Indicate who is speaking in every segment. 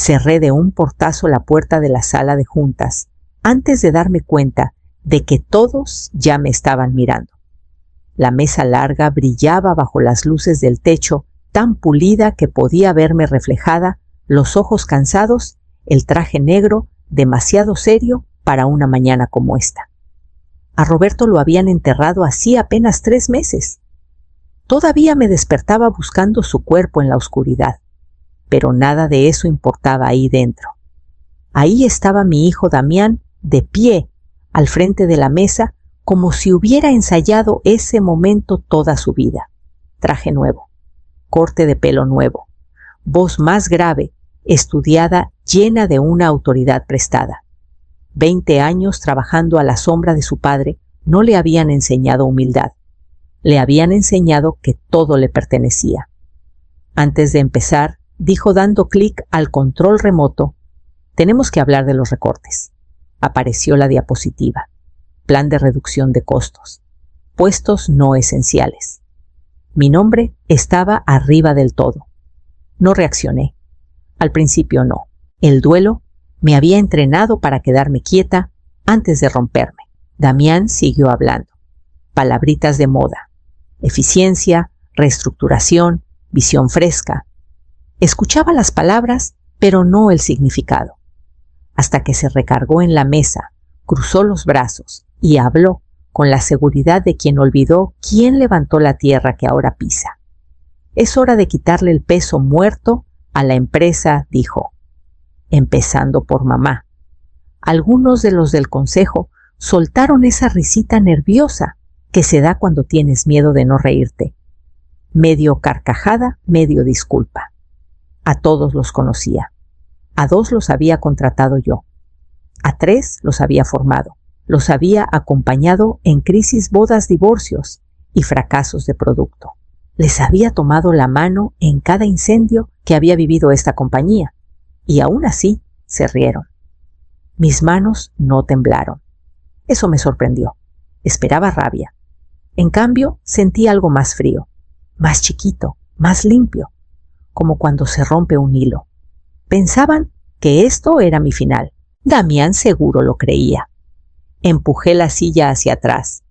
Speaker 1: Cerré de un portazo la puerta de la sala de juntas, antes de darme cuenta de que todos ya me estaban mirando. La mesa larga brillaba bajo las luces del techo, tan pulida que podía verme reflejada, los ojos cansados, el traje negro, demasiado serio para una mañana como esta. A Roberto lo habían enterrado hacía apenas 3 meses. Todavía me despertaba buscando su cuerpo en la oscuridad, pero nada de eso importaba ahí dentro. Ahí estaba mi hijo Damián, de pie, al frente de la mesa, como si hubiera ensayado ese momento toda su vida. Traje nuevo, corte de pelo nuevo, voz más grave, estudiada, llena de una autoridad prestada. 20 años trabajando a la sombra de su padre no le habían enseñado humildad. Le habían enseñado que todo le pertenecía. Antes de empezar, dijo dando clic al control remoto: «Tenemos que hablar de los recortes». Apareció la diapositiva. Plan de reducción de costos. Puestos no esenciales. Mi nombre estaba arriba del todo. No reaccioné. Al principio no. El duelo me había entrenado para quedarme quieta antes de romperme. Damián siguió hablando. Palabritas de moda. Eficiencia, reestructuración, visión fresca. Escuchaba las palabras, pero no el significado. Hasta que se recargó en la mesa, cruzó los brazos y habló con la seguridad de quien olvidó quién levantó la tierra que ahora pisa. Es hora de quitarle el peso muerto a la empresa, dijo, empezando por mamá. Algunos de los del consejo soltaron esa risita nerviosa que se da cuando tienes miedo de no reírte. Medio carcajada, medio disculpa. A todos los conocía. A 2 los había contratado yo. A 3 los había formado. Los había acompañado en crisis, bodas, divorcios y fracasos de producto. Les había tomado la mano en cada incendio que había vivido esta compañía. Y aún así se rieron. Mis manos no temblaron. Eso me sorprendió. Esperaba rabia. En cambio, sentí algo más frío, más chiquito, más limpio, como cuando se rompe un hilo. Pensaban que esto era mi final. Damián seguro lo creía. Empujé la silla hacia atrás.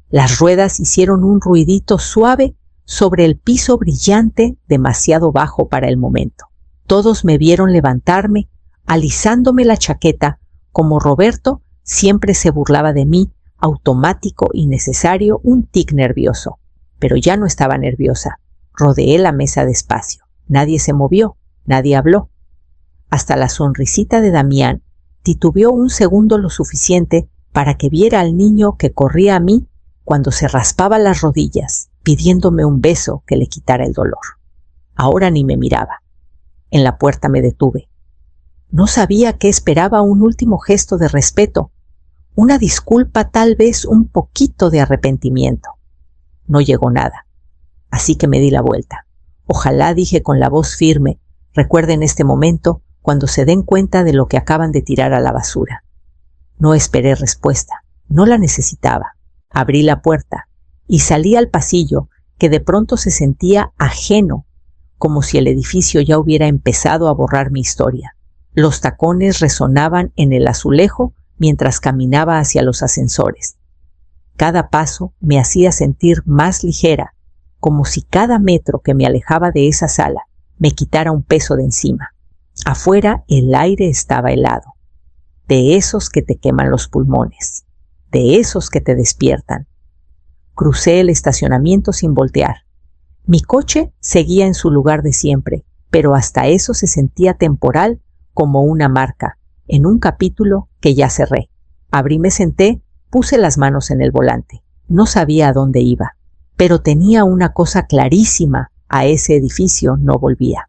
Speaker 1: Las ruedas hicieron un ruidito suave sobre el piso brillante, demasiado bajo para el momento. Todos me vieron levantarme, alisándome la chaqueta, como Roberto siempre se burlaba de mí, automático y necesario, un tic nervioso. Pero ya no estaba nerviosa. Rodeé la mesa despacio. Nadie se movió, nadie habló. Hasta la sonrisita de Damián titubeó un segundo lo suficiente para que viera al niño que corría a mí cuando se raspaba las rodillas, pidiéndome un beso que le quitara el dolor. Ahora ni me miraba. En la puerta me detuve. No sabía qué esperaba, un último gesto de respeto, una disculpa, tal vez un poquito de arrepentimiento. No llegó nada, así que me di la vuelta. Ojalá, dije con la voz firme, recuerden este momento cuando se den cuenta de lo que acaban de tirar a la basura. No esperé respuesta, no la necesitaba. Abrí la puerta y salí al pasillo, que de pronto se sentía ajeno, como si el edificio ya hubiera empezado a borrar mi historia. Los tacones resonaban en el azulejo mientras caminaba hacia los ascensores. Cada paso me hacía sentir más ligera, como si cada metro que me alejaba de esa sala me quitara un peso de encima. Afuera el aire estaba helado, de esos que te queman los pulmones, de esos que te despiertan. Crucé el estacionamiento sin voltear. Mi coche seguía en su lugar de siempre, pero hasta eso se sentía temporal, como una marca, en un capítulo que ya cerré. Abrí, me senté, puse las manos en el volante. No sabía a dónde iba, pero tenía una cosa clarísima: a ese edificio no volvía.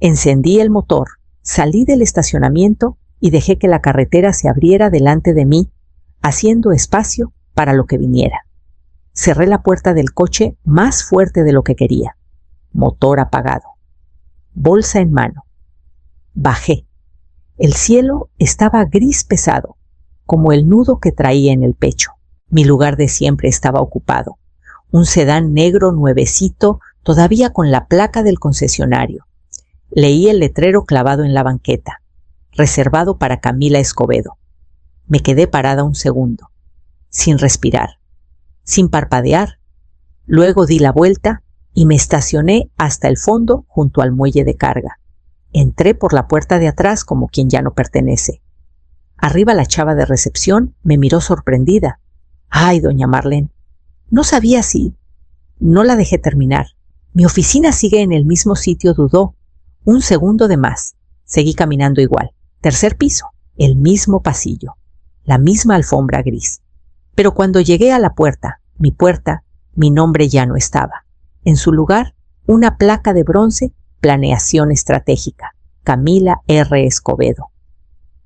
Speaker 1: Encendí el motor, salí del estacionamiento y dejé que la carretera se abriera delante de mí, haciendo espacio para lo que viniera. Cerré la puerta del coche más fuerte de lo que quería. Motor apagado. Bolsa en mano. Bajé. El cielo estaba gris pesado, como el nudo que traía en el pecho. Mi lugar de siempre estaba ocupado. Un sedán negro nuevecito, todavía con la placa del concesionario. Leí el letrero clavado en la banqueta, reservado para Camila Escobedo. Me quedé parada un segundo, sin respirar, sin parpadear. Luego di la vuelta y me estacioné hasta el fondo junto al muelle de carga. Entré por la puerta de atrás como quien ya no pertenece. Arriba la chava de recepción me miró sorprendida. ¡Ay, doña Marlene! No sabía si... No la dejé terminar. Mi oficina sigue en el mismo sitio, dudó. Un segundo de más. Seguí caminando igual. Tercer piso. El mismo pasillo. La misma alfombra gris. Pero cuando llegué a la puerta, mi nombre ya no estaba. En su lugar, una placa de bronce, planeación estratégica. Camila R. Escobedo.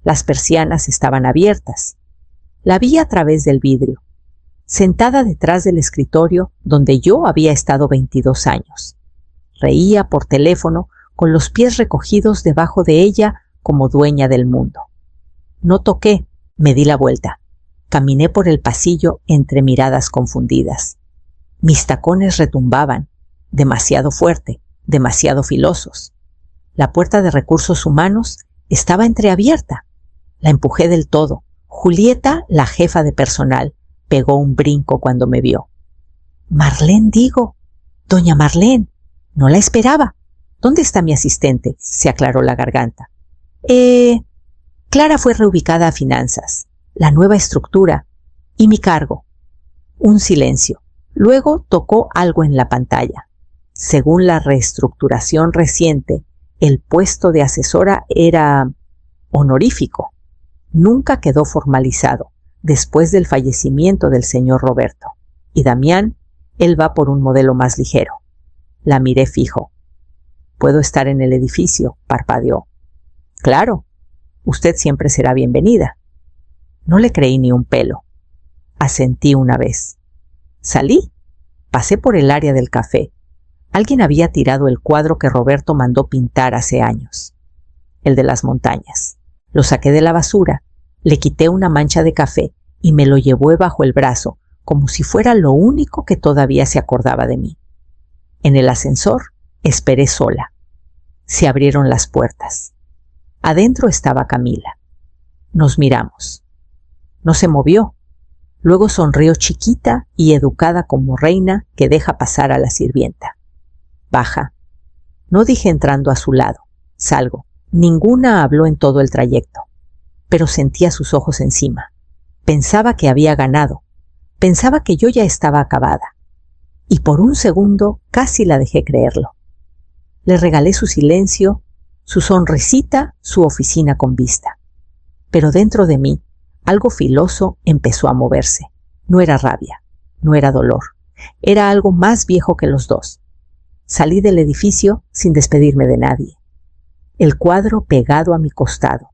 Speaker 1: Las persianas estaban abiertas. La vi a través del vidrio, sentada detrás del escritorio donde yo había estado 22 años. Reía por teléfono con los pies recogidos debajo de ella como dueña del mundo. No toqué, me di la vuelta. Caminé por el pasillo entre miradas confundidas. Mis tacones retumbaban, demasiado fuerte, demasiado filosos. La puerta de recursos humanos estaba entreabierta. La empujé del todo. Julieta, la jefa de personal, pegó un brinco cuando me vio. Marlene, digo. Doña Marlene. No la esperaba. ¿Dónde está mi asistente? Se aclaró la garganta. Clara fue reubicada a finanzas, la nueva estructura y mi cargo. Un silencio. Luego tocó algo en la pantalla. Según la reestructuración reciente, el puesto de asesora era honorífico. Nunca quedó formalizado después del fallecimiento del señor Roberto. Y Damián, él va por un modelo más ligero. La miré fijo. ¿Puedo estar en el edificio?, parpadeó. Claro, usted siempre será bienvenida. No le creí ni un pelo. Asentí una vez. Salí. Pasé por el área del café. Alguien había tirado el cuadro que Roberto mandó pintar hace años. El de las montañas. Lo saqué de la basura, le quité una mancha de café y me lo llevó bajo el brazo, como si fuera lo único que todavía se acordaba de mí. En el ascensor esperé sola. Se abrieron las puertas. Adentro estaba Camila. Nos miramos. No se movió. Luego sonrió chiquita y educada como reina que deja pasar a la sirvienta. Baja. No dije entrando a su lado. Salgo. Ninguna habló en todo el trayecto, pero sentía sus ojos encima. Pensaba que había ganado. Pensaba que yo ya estaba acabada. Y por un segundo casi la dejé creerlo. Le regalé su silencio, su sonrisita, su oficina con vista. Pero dentro de mí, algo filoso empezó a moverse. No era rabia, no era dolor. Era algo más viejo que los dos. Salí del edificio sin despedirme de nadie. El cuadro pegado a mi costado.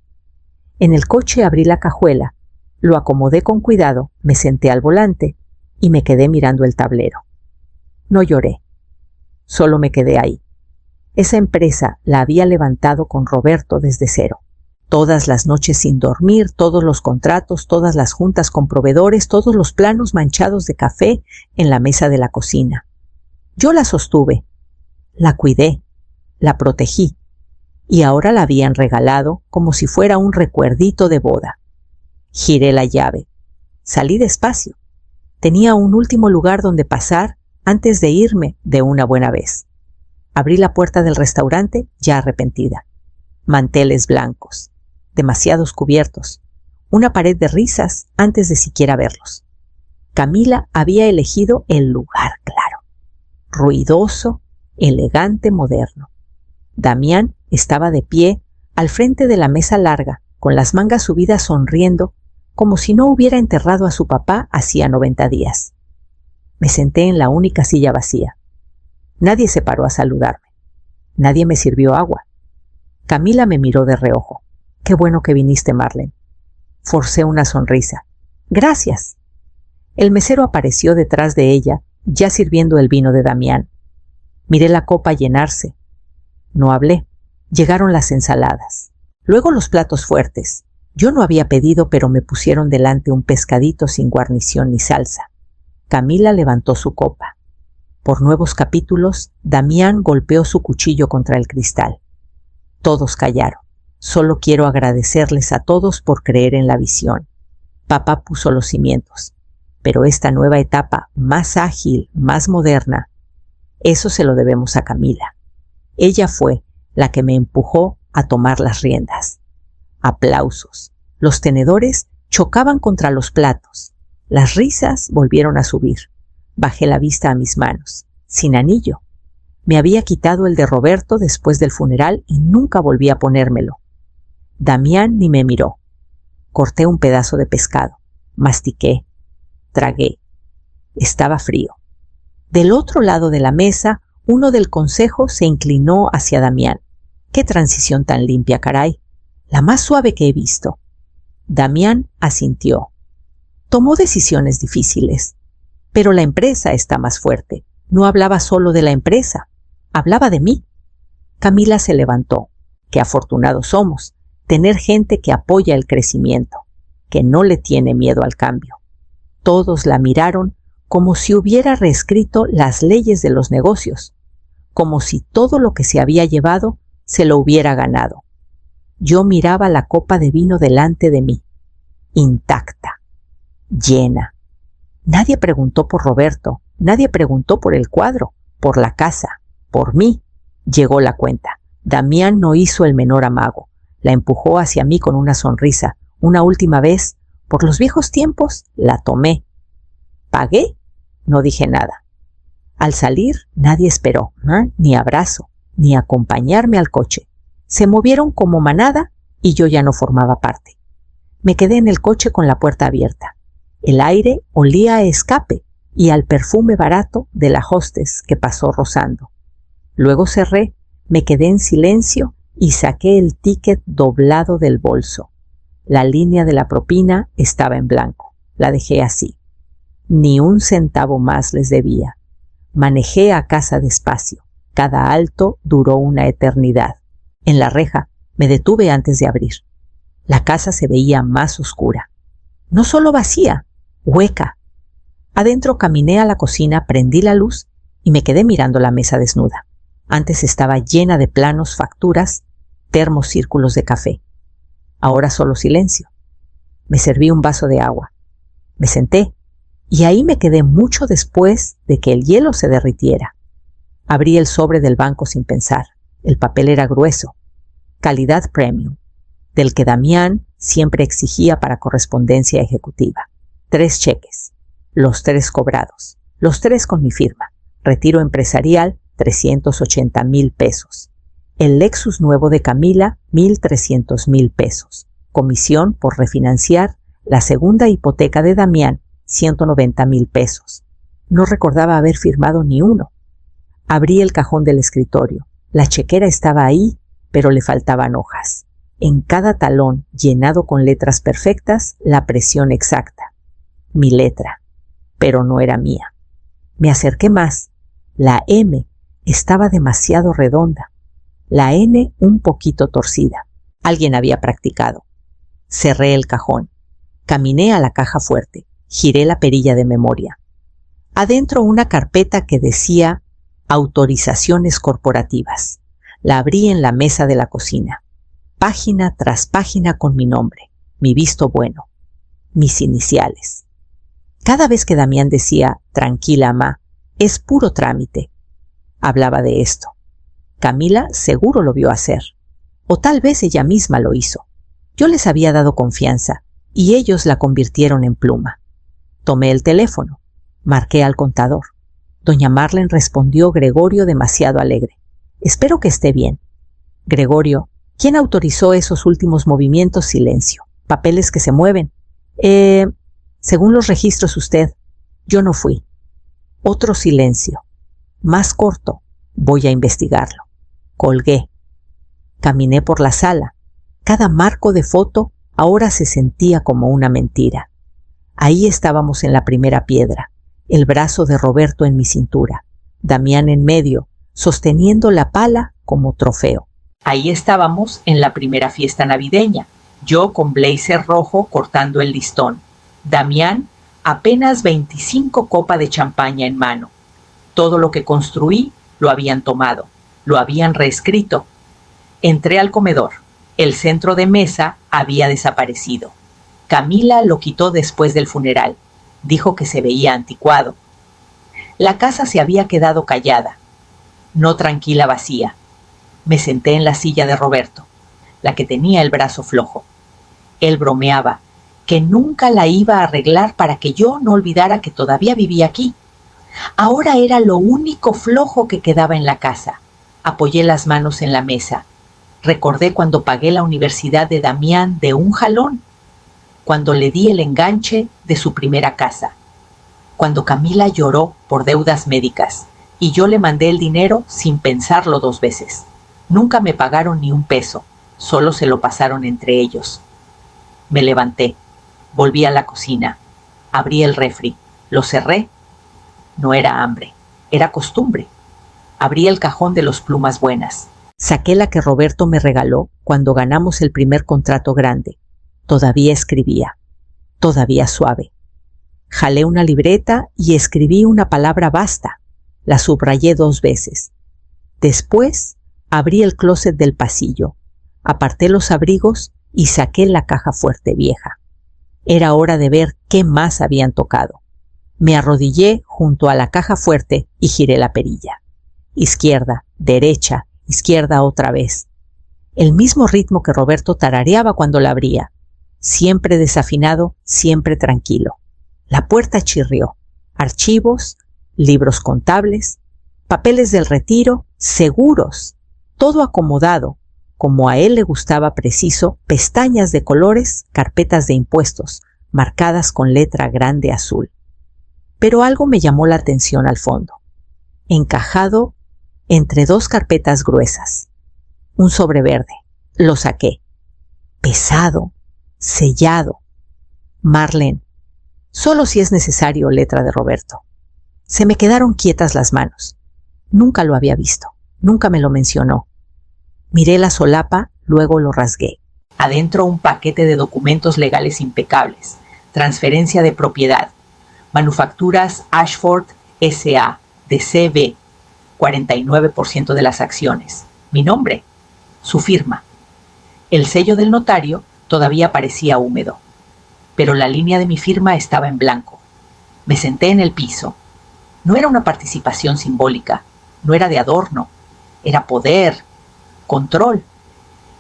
Speaker 1: En el coche abrí la cajuela, lo acomodé con cuidado, me senté al volante y me quedé mirando el tablero. No lloré, solo me quedé ahí. Esa empresa la había levantado con Roberto desde cero. Todas las noches sin dormir, todos los contratos, todas las juntas con proveedores, todos los planos manchados de café en la mesa de la cocina. Yo la sostuve, la cuidé, la protegí. Y ahora la habían regalado como si fuera un recuerdito de boda. Giré la llave. Salí despacio. Tenía un último lugar donde pasar antes de irme de una buena vez. Abrí la puerta del restaurante ya arrepentida. Manteles blancos, demasiados cubiertos, una pared de risas antes de siquiera verlos. Camila había elegido el lugar claro, ruidoso, elegante, moderno. Damián estaba de pie al frente de la mesa larga, con las mangas subidas sonriendo, como si no hubiera enterrado a su papá hacía 90 días. Me senté en la única silla vacía. Nadie se paró a saludarme. Nadie me sirvió agua. Camila me miró de reojo. «Qué bueno que viniste, Marlene». Forcé una sonrisa. «Gracias». El mesero apareció detrás de ella, ya sirviendo el vino de Damián. Miré la copa llenarse. No hablé. Llegaron las ensaladas. Luego los platos fuertes. Yo no había pedido, pero me pusieron delante un pescadito sin guarnición ni salsa. Camila levantó su copa. Por nuevos capítulos, Damián golpeó su cuchillo contra el cristal. Todos callaron. Solo quiero agradecerles a todos por creer en la visión. Papá puso los cimientos, pero esta nueva etapa, más ágil, más moderna, eso se lo debemos a Camila. Ella fue la que me empujó a tomar las riendas. Aplausos. Los tenedores chocaban contra los platos. Las risas volvieron a subir. Bajé la vista a mis manos, sin anillo. Me había quitado el de Roberto después del funeral y nunca volví a ponérmelo. Damián ni me miró. Corté un pedazo de pescado, mastiqué, tragué. Estaba frío. Del otro lado de la mesa, uno del consejo se inclinó hacia Damián. ¡Qué transición tan limpia, caray! La más suave que he visto. Damián asintió. Tomó decisiones difíciles, pero la empresa está más fuerte. No hablaba solo de la empresa, hablaba de mí. Camila se levantó. Qué afortunados somos, tener gente que apoya el crecimiento, que no le tiene miedo al cambio. Todos la miraron como si hubiera reescrito las leyes de los negocios, como si todo lo que se había llevado se lo hubiera ganado. Yo miraba la copa de vino delante de mí, intacta, llena. Nadie preguntó por Roberto, nadie preguntó por el cuadro, por la casa, por mí. Llegó la cuenta. Damián no hizo el menor amago. La empujó hacia mí con una sonrisa. Una última vez, por los viejos tiempos, la tomé. ¿Pagué? No dije nada. Al salir, nadie esperó, ni abrazo, ni acompañarme al coche. Se movieron como manada y yo ya no formaba parte. Me quedé en el coche con la puerta abierta. El aire olía a escape y al perfume barato de la hostess que pasó rozando. Luego cerré, me quedé en silencio y saqué el ticket doblado del bolso. La línea de la propina estaba en blanco. La dejé así. Ni un centavo más les debía. Manejé a casa despacio. Cada alto duró una eternidad. En la reja me detuve antes de abrir. La casa se veía más oscura. No solo vacía, hueca. Adentro caminé a la cocina, prendí la luz y me quedé mirando la mesa desnuda. Antes estaba llena de planos, facturas, termos, círculos de café. Ahora solo silencio. Me serví un vaso de agua. Me senté y ahí me quedé mucho después de que el hielo se derritiera. Abrí el sobre del banco sin pensar. El papel era grueso, calidad premium, del que Damián siempre exigía para correspondencia ejecutiva. 3 cheques, los 3 cobrados, los 3 con mi firma. Retiro empresarial, 380,000 pesos. El Lexus nuevo de Camila, 1,300,000 pesos. Comisión por refinanciar la segunda hipoteca de Damián, 190,000 pesos. No recordaba haber firmado ni uno. Abrí el cajón del escritorio. La chequera estaba ahí, pero le faltaban hojas. En cada talón, llenado con letras perfectas, la presión exacta. Mi letra, pero no era mía. Me acerqué más. La M estaba demasiado redonda. La N un poquito torcida. Alguien había practicado. Cerré el cajón. Caminé a la caja fuerte. Giré la perilla de memoria. Adentro una carpeta que decía autorizaciones corporativas. La abrí en la mesa de la cocina. Página tras página con mi nombre, mi visto bueno, mis iniciales. Cada vez que Damián decía, tranquila, ma, es puro trámite, hablaba de esto. Camila seguro lo vio hacer, o tal vez ella misma lo hizo. Yo les había dado confianza y ellos la convirtieron en pluma. Tomé el teléfono, marqué al contador. Doña Marlen respondió Gregorio demasiado alegre. Espero que esté bien. Gregorio, ¿quién autorizó esos últimos movimientos? Silencio. Papeles que se mueven. Según los registros usted, yo no fui. Otro silencio. Más corto. Voy a investigarlo. Colgué. Caminé por la sala. Cada marco de foto ahora se sentía como una mentira. Ahí estábamos en la primera piedra. El brazo de Roberto en mi cintura. Damián en medio, sosteniendo la pala como trofeo. Ahí estábamos en la primera fiesta navideña. Yo con blazer rojo cortando el listón. Damián apenas 25 copas de champaña en mano. Todo lo que construí lo habían tomado, lo habían reescrito. Entré al comedor. El centro de mesa había desaparecido. Camila lo quitó después del funeral. Dijo que se veía anticuado. La casa se había quedado callada, no tranquila, vacía. Me senté en la silla de Roberto, la que tenía el brazo flojo. Él bromeaba que nunca la iba a arreglar para que yo no olvidara que todavía vivía aquí. Ahora era lo único flojo que quedaba en la casa. Apoyé las manos en la mesa. Recordé cuando pagué la universidad de Damián de un jalón, cuando le di el enganche de su primera casa, cuando Camila lloró por deudas médicas y yo le mandé el dinero sin pensarlo 2 veces. Nunca me pagaron ni un peso, solo se lo pasaron entre ellos. Me levanté, volví a la cocina, abrí el refri, lo cerré. No era hambre, era costumbre. Abrí el cajón de los plumas buenas. Saqué la que Roberto me regaló cuando ganamos el primer contrato grande. Todavía escribía, todavía suave. Jalé una libreta y escribí una palabra basta. La subrayé 2 veces. Después abrí el closet del pasillo, aparté los abrigos y saqué la caja fuerte vieja. Era hora de ver qué más habían tocado. Me arrodillé junto a la caja fuerte y giré la perilla. Izquierda, derecha, izquierda otra vez. El mismo ritmo que Roberto tarareaba cuando la abría. Siempre desafinado, siempre tranquilo. La puerta chirrió. Archivos, libros contables, papeles del retiro, seguros, todo acomodado, como a él le gustaba preciso, pestañas de colores, carpetas de impuestos, marcadas con letra grande azul. Pero algo me llamó la atención al fondo, encajado entre 2 carpetas gruesas. Un sobre verde. Lo saqué. Pesado, sellado. Marlene. Solo si es necesario, letra de Roberto. Se me quedaron quietas las manos. Nunca lo había visto. Nunca me lo mencionó. Miré la solapa, luego lo rasgué. Adentro un paquete de documentos legales impecables. Transferencia de propiedad. Manufacturas Ashford S.A. de C.B. 49% de las acciones. Mi nombre. Su firma. El sello del notario todavía parecía húmedo, pero la línea de mi firma estaba en blanco. Me senté en el piso. No era una participación simbólica, no era de adorno, era poder, control.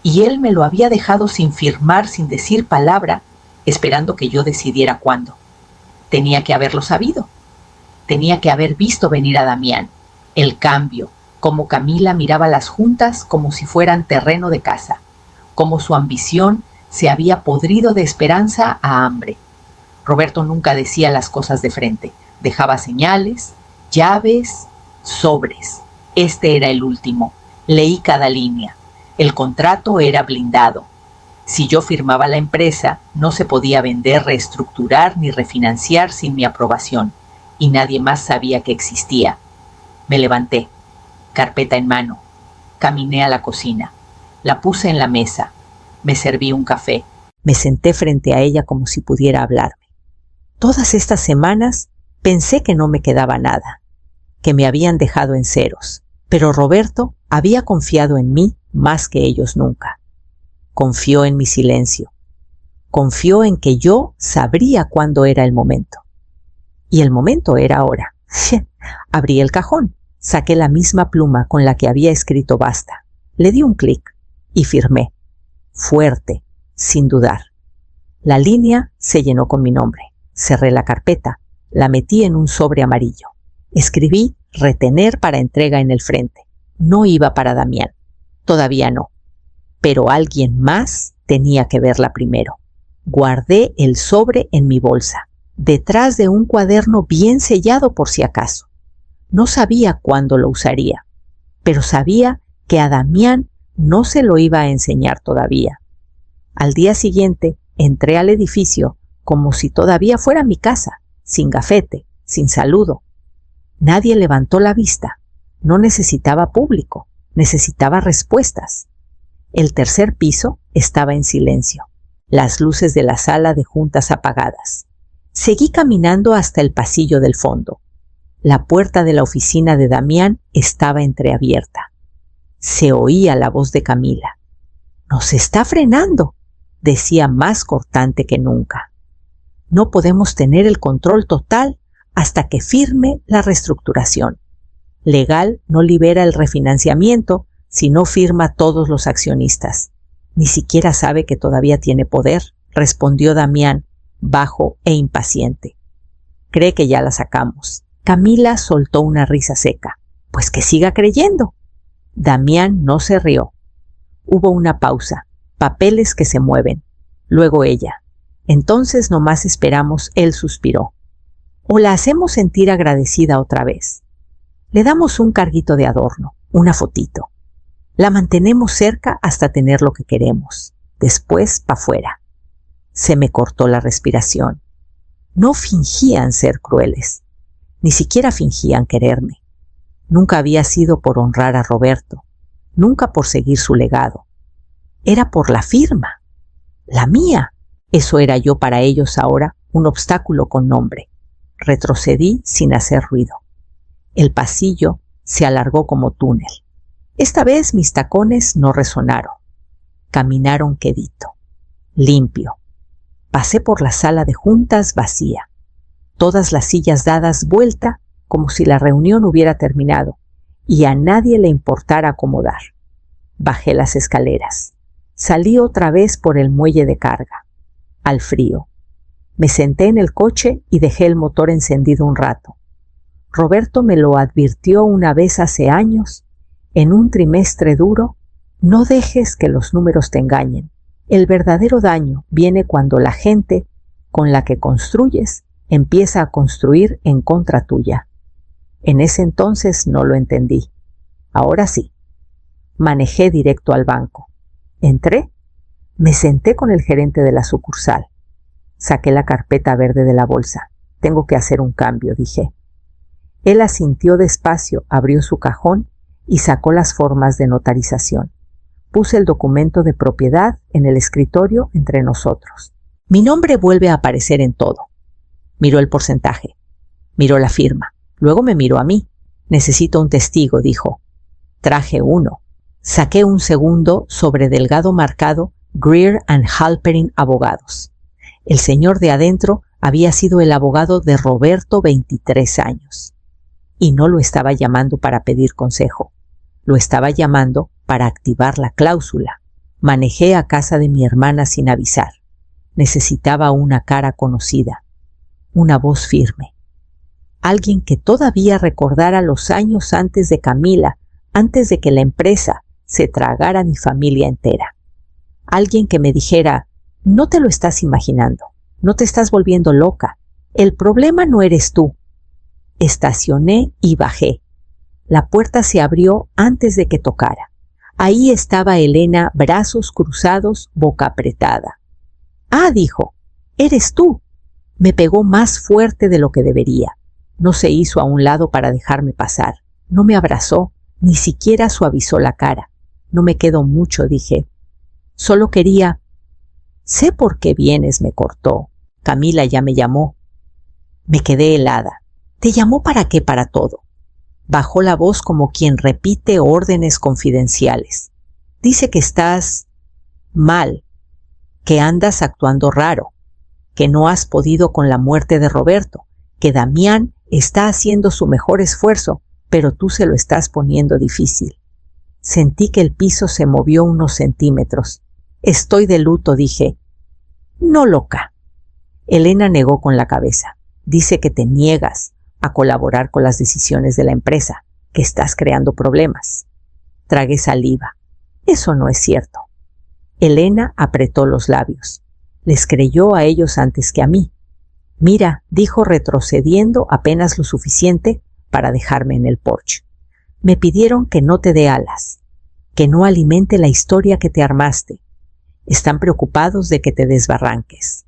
Speaker 1: Y él me lo había dejado sin firmar, sin decir palabra, esperando que yo decidiera cuándo. Tenía que haberlo sabido. Tenía que haber visto venir a Damián. El cambio, cómo Camila miraba las juntas como si fueran terreno de caza, cómo su ambición se había podrido de esperanza a hambre. Roberto nunca decía las cosas de frente, dejaba señales, llaves, sobres. Este era el último. Leí cada línea. El contrato era blindado. Si yo firmaba la empresa, no se podía vender, reestructurar ni refinanciar sin mi aprobación, y nadie más sabía que existía. Me levanté, carpeta en mano. Caminé a la cocina. La puse en la mesa. Me serví un café. Me senté frente a ella como si pudiera hablarme. Todas estas semanas pensé que no me quedaba nada, que me habían dejado en ceros, pero Roberto había confiado en mí más que ellos nunca. Confió en mi silencio. Confió en que yo sabría cuándo era el momento. Y el momento era ahora. Abrí el cajón, saqué la misma pluma con la que había escrito basta. Le di un clic y firmé. Fuerte, sin dudar. La línea se llenó con mi nombre. Cerré la carpeta, la metí en un sobre amarillo. Escribí retener para entrega en el frente. No iba para Damián. Todavía no. Pero alguien más tenía que verla primero. Guardé el sobre en mi bolsa, detrás de un cuaderno bien sellado por si acaso. No sabía cuándo lo usaría, pero sabía que a Damián no se lo iba a enseñar todavía. Al día siguiente entré al edificio como si todavía fuera mi casa, sin gafete, sin saludo. Nadie levantó la vista. No necesitaba público, necesitaba respuestas. El 3er piso estaba en silencio, las luces de la sala de juntas apagadas. Seguí caminando hasta el pasillo del fondo. La puerta de la oficina de Damián estaba entreabierta. Se oía la voz de Camila. «Nos está frenando», decía más cortante que nunca. «No podemos tener el control total hasta que firme la reestructuración. Legal no libera el refinanciamiento si no firma todos los accionistas. Ni siquiera sabe que todavía tiene poder», respondió Damián, bajo e impaciente. «Cree que ya la sacamos». Camila soltó una risa seca. «Pues que siga creyendo». Damián no se rió. Hubo una pausa, papeles que se mueven. Luego ella. «Entonces nomás esperamos», él suspiró. «O la hacemos sentir agradecida otra vez. Le damos un carguito de adorno, una fotito. La mantenemos cerca hasta tener lo que queremos. Después, pa' fuera». Se me cortó la respiración. No fingían ser crueles. Ni siquiera fingían quererme. Nunca había sido por honrar a Roberto. Nunca por seguir su legado. Era por la firma. La mía. Eso era yo para ellos ahora, un obstáculo con nombre. Retrocedí sin hacer ruido. El pasillo se alargó como túnel. Esta vez mis tacones no resonaron. Caminaron quedito, limpio. Pasé por la sala de juntas vacía. Todas las sillas dadas vuelta como si la reunión hubiera terminado y a nadie le importara acomodar. Bajé las escaleras. Salí otra vez por el muelle de carga. Al frío. Me senté en el coche y dejé el motor encendido un rato. Roberto me lo advirtió una vez hace años. En un trimestre duro, no dejes que los números te engañen. El verdadero daño viene cuando la gente con la que construyes empieza a construir en contra tuya. En ese entonces no lo entendí. Ahora sí. Manejé directo al banco. Entré. Me senté con el gerente de la sucursal. Saqué la carpeta verde de la bolsa. Tengo que hacer un cambio, dije. Él asintió despacio, abrió su cajón y sacó las formas de notarización. Puse el documento de propiedad en el escritorio entre nosotros. Mi nombre vuelve a aparecer en todo. Miró el porcentaje. Miró la firma. Luego me miró a mí. «Necesito un testigo», dijo. Traje uno. Saqué un segundo sobre delgado marcado Greer & Halperin Abogados. El señor de adentro había sido el abogado de Roberto 23 años. Y no lo estaba llamando para pedir consejo. Lo estaba llamando para activar la cláusula. Manejé a casa de mi hermana sin avisar. Necesitaba una cara conocida. Una voz firme. Alguien que todavía recordara los años antes de Camila, antes de que la empresa se tragara a mi familia entera. Alguien que me dijera: «No te lo estás imaginando, no te estás volviendo loca, el problema no eres tú». Estacioné y bajé. La puerta se abrió antes de que tocara. Ahí estaba Elena, brazos cruzados, boca apretada. «Ah», dijo, «eres tú». Me pegó más fuerte de lo que debería. No se hizo a un lado para dejarme pasar. No me abrazó, ni siquiera suavizó la cara. «No me quedo mucho», dije. «Solo quería». «Sé por qué vienes», me cortó. «Camila ya me llamó». Me quedé helada. «¿Te llamó para qué? Para todo». Bajó la voz como quien repite órdenes confidenciales. «Dice que estás mal, que andas actuando raro, que no has podido con la muerte de Roberto, que Damián está haciendo su mejor esfuerzo, pero tú se lo estás poniendo difícil». Sentí que el piso se movió unos centímetros. «Estoy de luto», dije. «No, loca». Elena negó con la cabeza. «Dice que te niegas a colaborar con las decisiones de la empresa, que estás creando problemas». Tragué saliva. «Eso no es cierto». Elena apretó los labios. Les creyó a ellos antes que a mí. «Mira», dijo retrocediendo apenas lo suficiente para dejarme en el porche. «Me pidieron que no te dé alas, que no alimente la historia que te armaste. Están preocupados de que te desbarranques».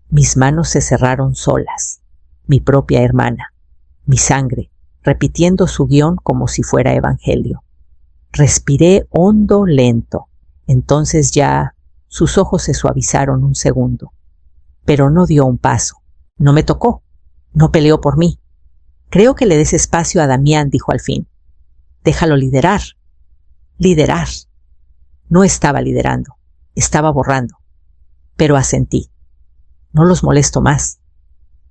Speaker 1: Mis manos se cerraron solas. Mi propia hermana, mi sangre, repitiendo su guión como si fuera evangelio. Respiré hondo, lento. Entonces ya sus ojos se suavizaron un segundo. Pero no dio un paso. No me tocó. No peleó por mí. «Creo que le des espacio a Damián», dijo al fin. «Déjalo liderar». Liderar. No estaba liderando, estaba borrando. Pero asentí. No los molesto más.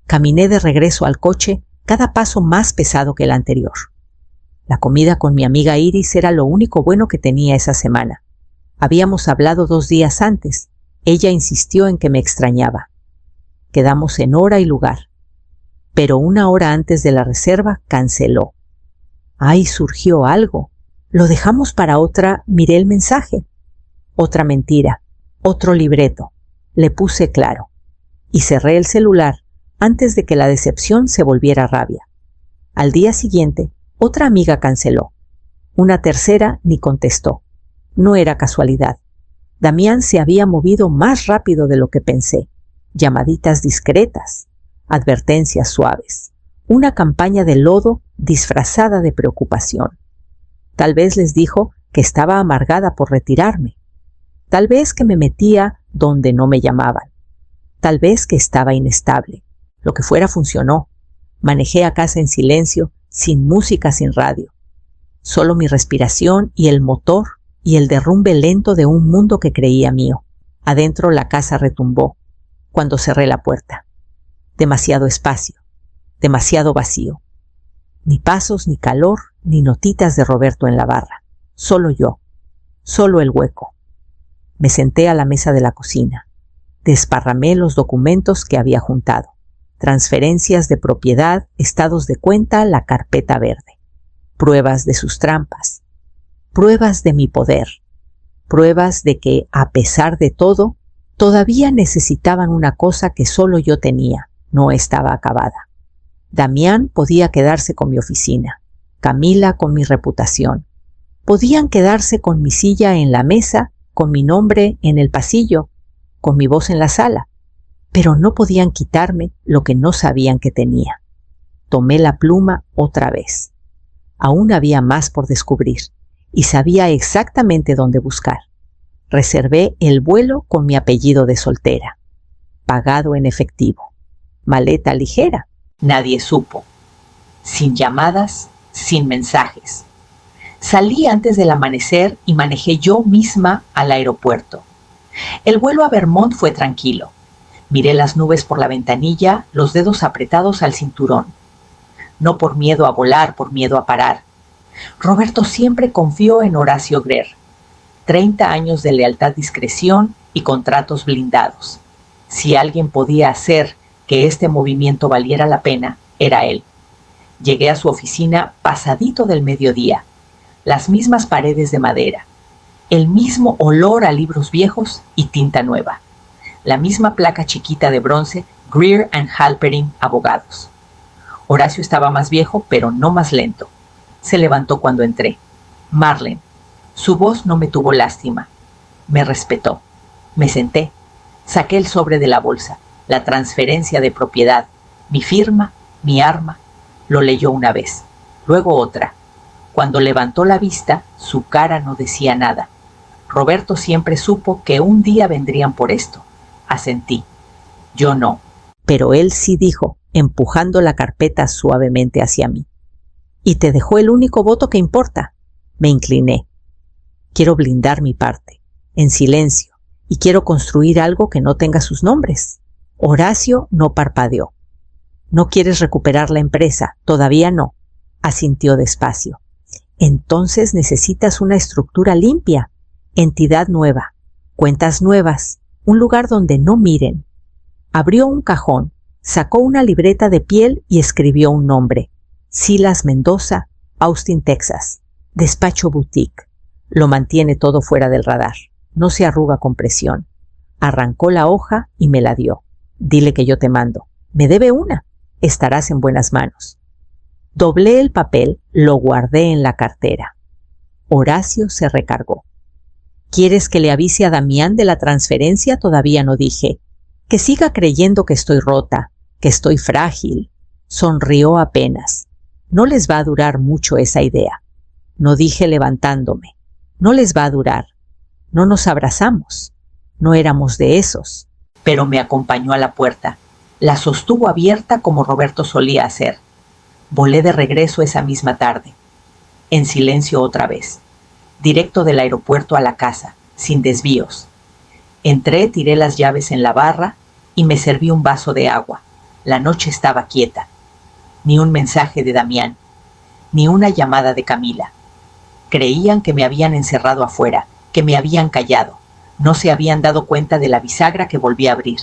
Speaker 1: Caminé de regreso al coche, cada paso más pesado que el anterior. La comida con mi amiga Iris era lo único bueno que tenía esa semana. Habíamos hablado 2 días antes. Ella insistió en que me extrañaba. Quedamos en hora y lugar. Pero 1 hora antes de la reserva canceló. ¡Ay, surgió algo! Lo dejamos para otra, miré el mensaje. Otra mentira, otro libreto. Le puse claro. Y cerré el celular antes de que la decepción se volviera rabia. Al día siguiente, otra amiga canceló. Una tercera ni contestó. No era casualidad. Damián se había movido más rápido de lo que pensé. Llamaditas discretas, advertencias suaves, una campaña de lodo disfrazada de preocupación. Tal vez les dijo que estaba amargada por retirarme. Tal vez que me metía donde no me llamaban. Tal vez que estaba inestable. Lo que fuera funcionó. Manejé a casa en silencio, sin música, sin radio. Solo mi respiración y el motor y el derrumbe lento de un mundo que creía mío. Adentro la casa retumbó cuando cerré la puerta. Demasiado espacio, demasiado vacío. Ni pasos, ni calor, ni notitas de Roberto en la barra. Solo yo, solo el hueco. Me senté a la mesa de la cocina. Desparramé los documentos que había juntado. Transferencias de propiedad, estados de cuenta, la carpeta verde. Pruebas de sus trampas. Pruebas de mi poder. Pruebas de que, a pesar de todo, todavía necesitaban una cosa que solo yo tenía. No estaba acabada. Damián podía quedarse con mi oficina. Camila con mi reputación. Podían quedarse con mi silla en la mesa, con mi nombre en el pasillo, con mi voz en la sala. Pero no podían quitarme lo que no sabían que tenía. Tomé la pluma otra vez. Aún había más por descubrir y sabía exactamente dónde buscar. Reservé el vuelo con mi apellido de soltera. Pagado en efectivo. Maleta ligera. Nadie supo. Sin llamadas, sin mensajes. Salí antes del amanecer y manejé yo misma al aeropuerto. El vuelo a Vermont fue tranquilo. Miré las nubes por la ventanilla, los dedos apretados al cinturón. No por miedo a volar, por miedo a parar. Roberto siempre confió en Horacio Greer. 30 años de lealtad, discreción y contratos blindados. Si alguien podía hacer que este movimiento valiera la pena, era él. Llegué a su oficina pasadito del mediodía. Las mismas paredes de madera. El mismo olor a libros viejos y tinta nueva. La misma placa chiquita de bronce, Greer & Halperin, abogados. Horacio estaba más viejo, pero no más lento. Se levantó cuando entré. Marlene. Su voz no me tuvo lástima. Me respetó. Me senté. Saqué el sobre de la bolsa, la transferencia de propiedad, mi firma, mi arma. Lo leyó una vez, luego otra. Cuando levantó la vista, su cara no decía nada. Roberto siempre supo que un día vendrían por esto. Asentí. Yo no. Pero él sí dijo, empujando la carpeta suavemente hacia mí. Y te dejó el único voto que importa. Me incliné. Quiero blindar mi parte, en silencio, y quiero construir algo que no tenga sus nombres. Horacio no parpadeó. ¿No quieres recuperar la empresa? Todavía no. Asintió despacio. Entonces necesitas una estructura limpia, entidad nueva, cuentas nuevas, un lugar donde no miren. Abrió un cajón, sacó una libreta de piel y escribió un nombre. Silas Mendoza, Austin, Texas. Despacho boutique. Lo mantiene todo fuera del radar. No se arruga con presión. Arrancó la hoja y me la dio. Dile que yo te mando. Me debe una. Estarás en buenas manos. Doblé el papel, lo guardé en la cartera. Horacio se recargó. ¿Quieres que le avise a Damián de la transferencia? Todavía no dije. Que siga creyendo que estoy rota, que estoy frágil. Sonrió apenas. No les va a durar mucho esa idea. No dije levantándome. No les va a durar. No nos abrazamos. No éramos de esos. Pero me acompañó a la puerta. La sostuvo abierta como Roberto solía hacer. Volé de regreso esa misma tarde. En silencio otra vez. directo del aeropuerto a la casa, sin desvíos. Entré, tiré las llaves en la barra y me serví un vaso de agua. La noche estaba quieta. Ni un mensaje de Damián, ni una llamada de Camila. Creían que me habían encerrado afuera, que me habían callado. No se habían dado cuenta de la bisagra que volví a abrir.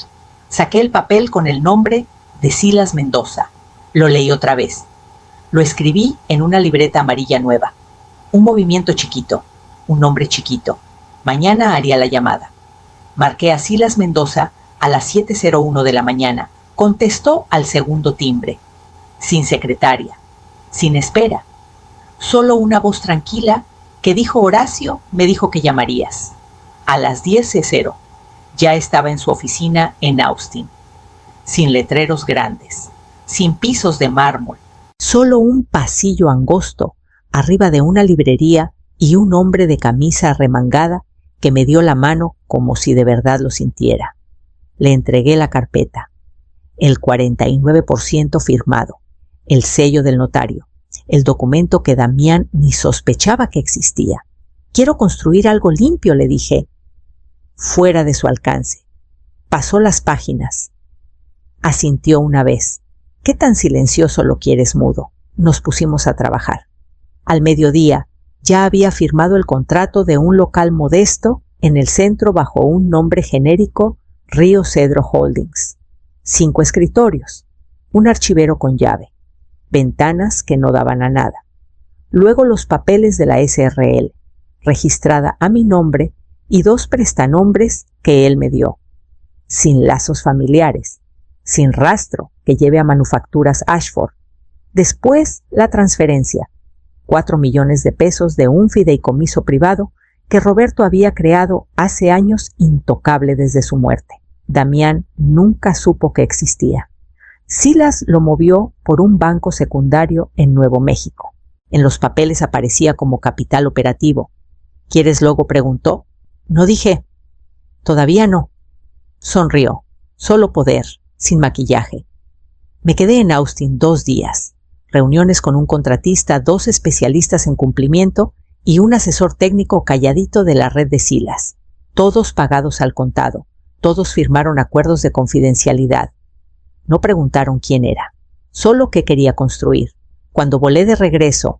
Speaker 1: Saqué el papel con el nombre de Silas Mendoza. Lo leí otra vez. Lo escribí en una libreta amarilla nueva. Un movimiento chiquito, un nombre chiquito. Mañana haría la llamada. Marqué a Silas Mendoza a las 7:01 de la mañana. Contestó al segundo timbre. Sin secretaria, sin espera. Solo una voz tranquila que dijo: Horacio me dijo que llamarías. A las 10:00 ya estaba en su oficina en Austin. Sin letreros grandes, sin pisos de mármol. Solo un pasillo angosto arriba de una librería y un hombre de camisa arremangada que me dio la mano como si de verdad lo sintiera. Le entregué la carpeta, el 49% firmado, el sello del notario, el documento que Damián ni sospechaba que existía. Quiero construir algo limpio, le dije. Fuera de su alcance. Pasó las páginas. Asintió una vez. ¿Qué tan silencioso lo quieres, mudo? Nos pusimos a trabajar. Al mediodía ya había firmado el contrato de un local modesto en el centro bajo un nombre genérico, Río Cedro Holdings. 5 escritorios, un archivero con llave, ventanas que no daban a nada. Luego los papeles de la SRL, registrada a mi nombre, y 2 prestanombres que él me dio. Sin lazos familiares, sin rastro que lleve a Manufacturas Ashford. Después la transferencia, 4 millones de pesos de un fideicomiso privado que Roberto había creado hace años, intocable desde su muerte. Damián nunca supo que existía. Silas lo movió por un banco secundario en Nuevo México. En los papeles aparecía como capital operativo. ¿Quieres logo?, preguntó. No dije. Todavía no. Sonrió. Solo poder, sin maquillaje. Me quedé en Austin 2 días. Reuniones con un contratista, 2 especialistas en cumplimiento y un asesor técnico calladito de la red de Silas. Todos pagados al contado. Todos firmaron acuerdos de confidencialidad. No preguntaron quién era, solo qué quería construir. Cuando volé de regreso,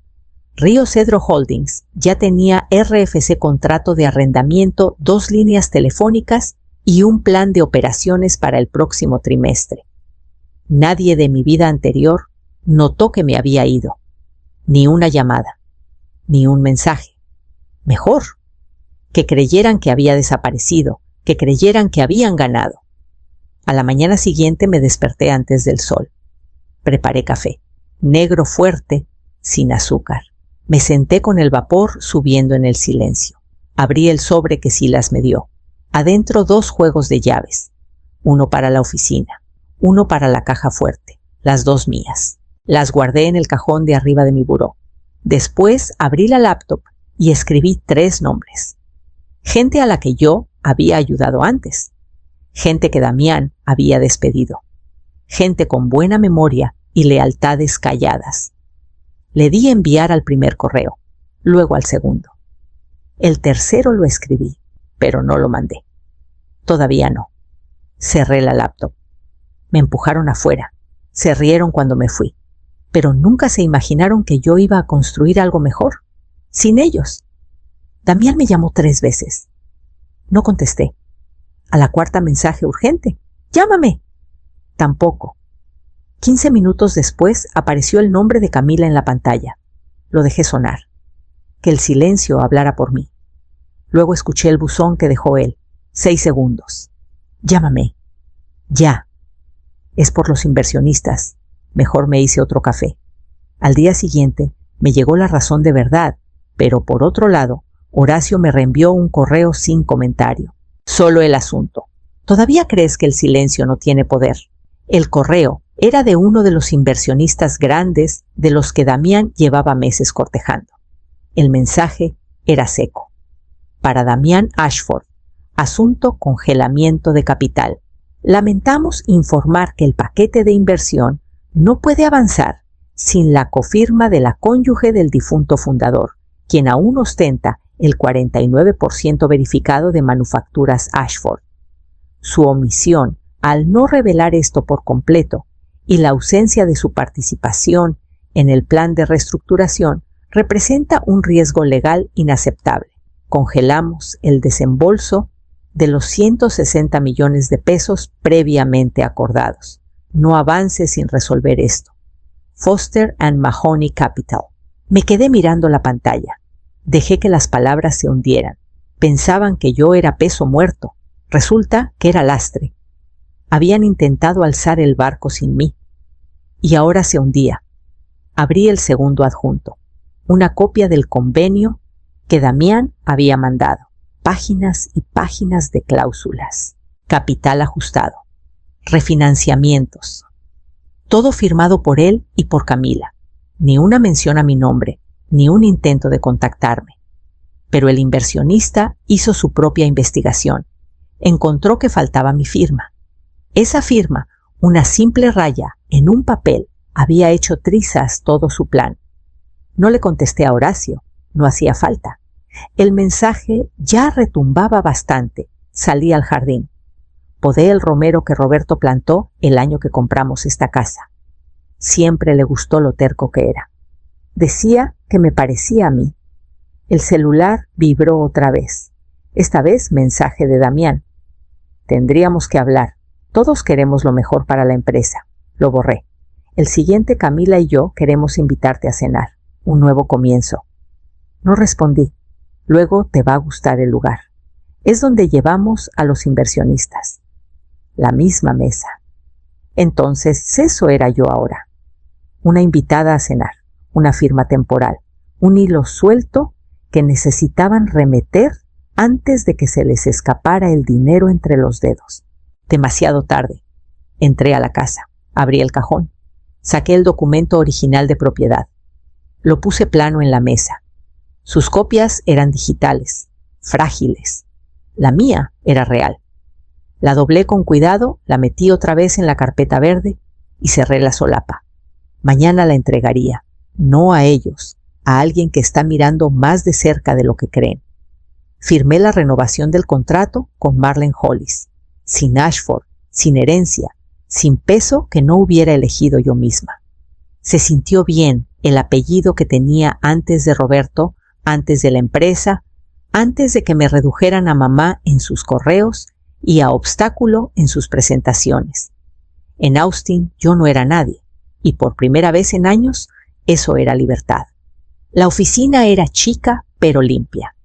Speaker 1: Río Cedro Holdings ya tenía RFC contrato de arrendamiento, 2 líneas telefónicas y un plan de operaciones para el próximo trimestre. Nadie de mi vida anterior notó que me había ido. Ni una llamada, ni un mensaje. Mejor, que creyeran que había desaparecido, que creyeran que habían ganado. A la mañana siguiente me desperté antes del sol. Preparé café, negro fuerte, sin azúcar. Me senté con el vapor subiendo en el silencio. Abrí el sobre que Silas me dio. Adentro 2 juegos de llaves. Uno para la oficina, uno para la caja fuerte, las 2 mías. Las guardé en el cajón de arriba de mi buró. Después abrí la laptop y escribí 3 nombres. Gente a la que yo había ayudado antes. Gente que Damián había despedido. Gente con buena memoria y lealtades calladas. Le di enviar al primer correo, luego al segundo. El tercero lo escribí, pero no lo mandé. Todavía no. Cerré la laptop. Me empujaron afuera. Se rieron cuando me fui. Pero nunca se imaginaron que yo iba a construir algo mejor. Sin ellos. Damián me llamó 3 veces. No contesté. A la 4ª mensaje urgente. ¡Llámame! Tampoco. 15 minutos después apareció el nombre de Camila en la pantalla. Lo dejé sonar. Que el silencio hablara por mí. Luego escuché el buzón que dejó él. 6 segundos. Llámame. Ya. Es por los inversionistas. Mejor me hice otro café. Al día siguiente me llegó la razón de verdad, pero por otro lado, Horacio me reenvió un correo sin comentario. Solo el asunto. ¿Todavía crees que el silencio no tiene poder? El correo era de uno de los inversionistas grandes de los que Damián llevaba meses cortejando. El mensaje era seco. Para Damián Ashford, asunto congelamiento de capital. Lamentamos informar que el paquete de inversión no puede avanzar sin la cofirma de la cónyuge del difunto fundador, quien aún ostenta el 49% verificado de manufacturas Ashford. Su omisión al no revelar esto por completo y la ausencia de su participación en el plan de reestructuración representa un riesgo legal inaceptable. Congelamos el desembolso de los 160 millones de pesos previamente acordados. No avance sin resolver esto. Foster & Mahoney Capital. Me quedé mirando la pantalla. Dejé que las palabras se hundieran. Pensaban que yo era peso muerto. Resulta que era lastre. Habían intentado alzar el barco sin mí. Y ahora se hundía. Abrí el segundo adjunto. Una copia del convenio que Damián había mandado. Páginas y páginas de cláusulas. Capital ajustado. Refinanciamientos. Todo firmado por él y por Camila. Ni una mención a mi nombre, ni un intento de contactarme. Pero el inversionista hizo su propia investigación. Encontró que faltaba mi firma. Esa firma, una simple raya en un papel, había hecho trizas todo su plan. No le contesté a Horacio, no hacía falta. El mensaje ya retumbaba bastante. Salí al jardín. Podé el romero que Roberto plantó el año que compramos esta casa. Siempre le gustó lo terco que era. Decía que me parecía a mí. El celular vibró otra vez. Esta vez mensaje de Damián. Tendríamos que hablar. Todos queremos lo mejor para la empresa. Lo borré. El siguiente, Camila y yo queremos invitarte a cenar. Un nuevo comienzo. No respondí. Luego te va a gustar el lugar. Es donde llevamos a los inversionistas. La misma mesa. Entonces, eso era yo ahora. Una invitada a cenar, una firma temporal, un hilo suelto que necesitaban remeter antes de que se les escapara el dinero entre los dedos. Demasiado tarde. Entré a la casa, abrí el cajón, saqué el documento original de propiedad. Lo puse plano en la mesa. Sus copias eran digitales, frágiles. La mía era real. La doblé con cuidado, la metí otra vez en la carpeta verde y cerré la solapa. Mañana la entregaría, no a ellos, a alguien que está mirando más de cerca de lo que creen. Firmé la renovación del contrato con Marlene Hollis, sin Ashford, sin herencia, sin peso que no hubiera elegido yo misma. Se sintió bien el apellido que tenía antes de Roberto, antes de la empresa, antes de que me redujeran a mamá en sus correos y a obstáculo en sus presentaciones. En Austin yo no era nadie, y por primera vez en años eso era libertad. La oficina era chica pero limpia.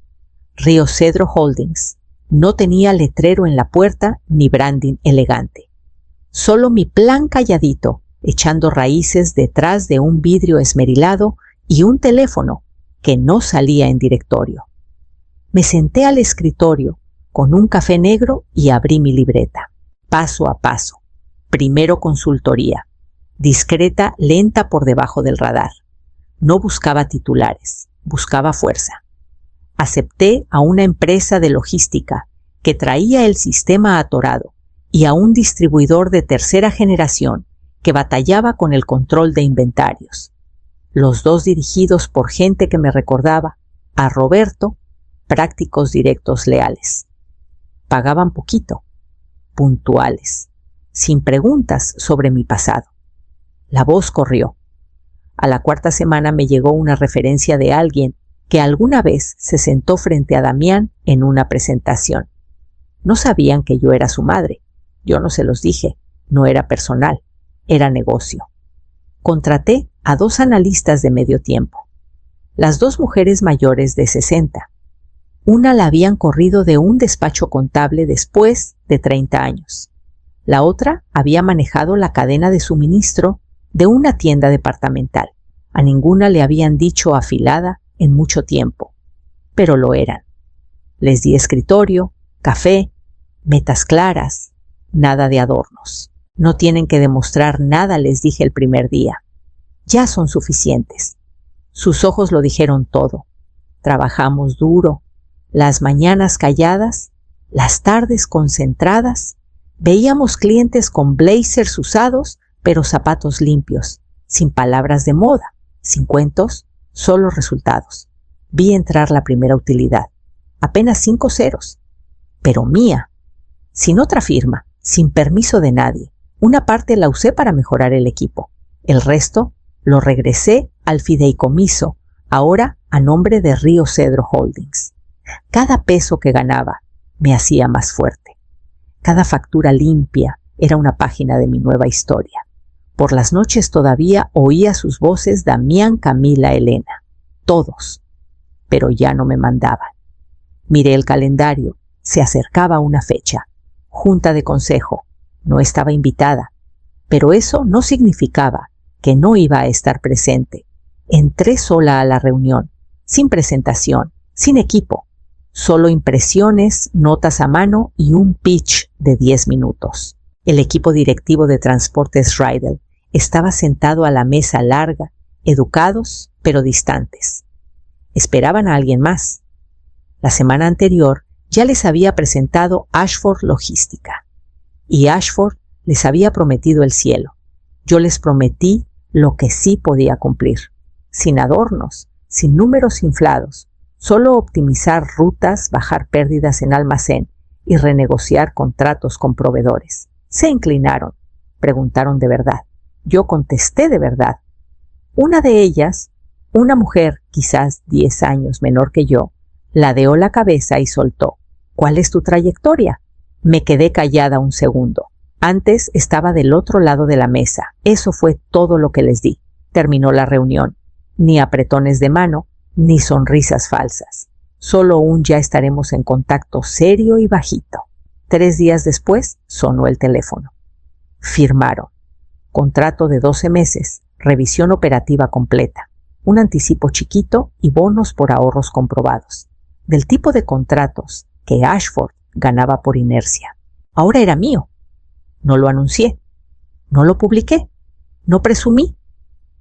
Speaker 1: Río Cedro Holdings. No tenía letrero en la puerta ni branding elegante. Solo mi plan calladito, echando raíces detrás de un vidrio esmerilado y un teléfono que no salía en directorio. Me senté al escritorio con un café negro y abrí mi libreta. Paso a paso. Primero consultoría. Discreta, lenta por debajo del radar. No buscaba titulares, buscaba fuerza. Acepté a una empresa de logística que traía el sistema atorado y a un distribuidor de tercera generación que batallaba con el control de inventarios. Los dos dirigidos por gente que me recordaba a Roberto, prácticos directos leales. Pagaban poquito, puntuales, sin preguntas sobre mi pasado. La voz corrió. A la cuarta semana me llegó una referencia de alguien que alguna vez se sentó frente a Damián en una presentación. No sabían que yo era su madre. Yo no se los dije. No era personal. Era negocio. Contraté a 2 analistas de medio tiempo. Las 2 mujeres mayores de 60. Una la habían corrido de un despacho contable después de 30 años. La otra había manejado la cadena de suministro de una tienda departamental. A ninguna le habían dicho afilada en mucho tiempo, pero lo eran. Les di escritorio, café, metas claras, nada de adornos. No tienen que demostrar nada, les dije el primer día. Ya son suficientes. Sus ojos lo dijeron todo. Trabajamos duro, las mañanas calladas, las tardes concentradas. Veíamos clientes con blazers usados, pero zapatos limpios, sin palabras de moda, sin cuentos, solo resultados. Vi entrar la primera utilidad. Apenas 5 ceros. Pero mía. Sin otra firma, sin permiso de nadie. Una parte la usé para mejorar el equipo. El resto lo regresé al fideicomiso, ahora a nombre de Río Cedro Holdings. Cada peso que ganaba me hacía más fuerte. Cada factura limpia era una página de mi nueva historia. Por las noches todavía oía sus voces Damián, Camila, Elena. Todos. Pero ya no me mandaban. Miré el calendario. Se acercaba una fecha. Junta de consejo. No estaba invitada. Pero eso no significaba que no iba a estar presente. Entré sola a la reunión, sin presentación, sin equipo. Solo impresiones, notas a mano y un pitch de 10 minutos. El equipo directivo de Transportes Rydell estaba sentado a la mesa larga, educados pero distantes. Esperaban a alguien más. La semana anterior ya les había presentado Ashford Logística. Y Ashford les había prometido el cielo. Yo les prometí lo que sí podía cumplir. Sin adornos, sin números inflados, solo optimizar rutas, bajar pérdidas en almacén y renegociar contratos con proveedores. Se inclinaron, preguntaron de verdad. Yo contesté de verdad. Una de ellas, una mujer quizás 10 años menor que yo, ladeó la cabeza y soltó. ¿Cuál es tu trayectoria? Me quedé callada un segundo. Antes estaba del otro lado de la mesa. Eso fue todo lo que les di. Terminó la reunión. Ni apretones de mano, ni sonrisas falsas. Solo un ya estaremos en contacto serio y bajito. 3 días después sonó el teléfono. Firmaron. Contrato de 12 meses, revisión operativa completa, un anticipo chiquito y bonos por ahorros comprobados. Del tipo de contratos que Ashford ganaba por inercia. Ahora era mío. No lo anuncié. No lo publiqué. No presumí.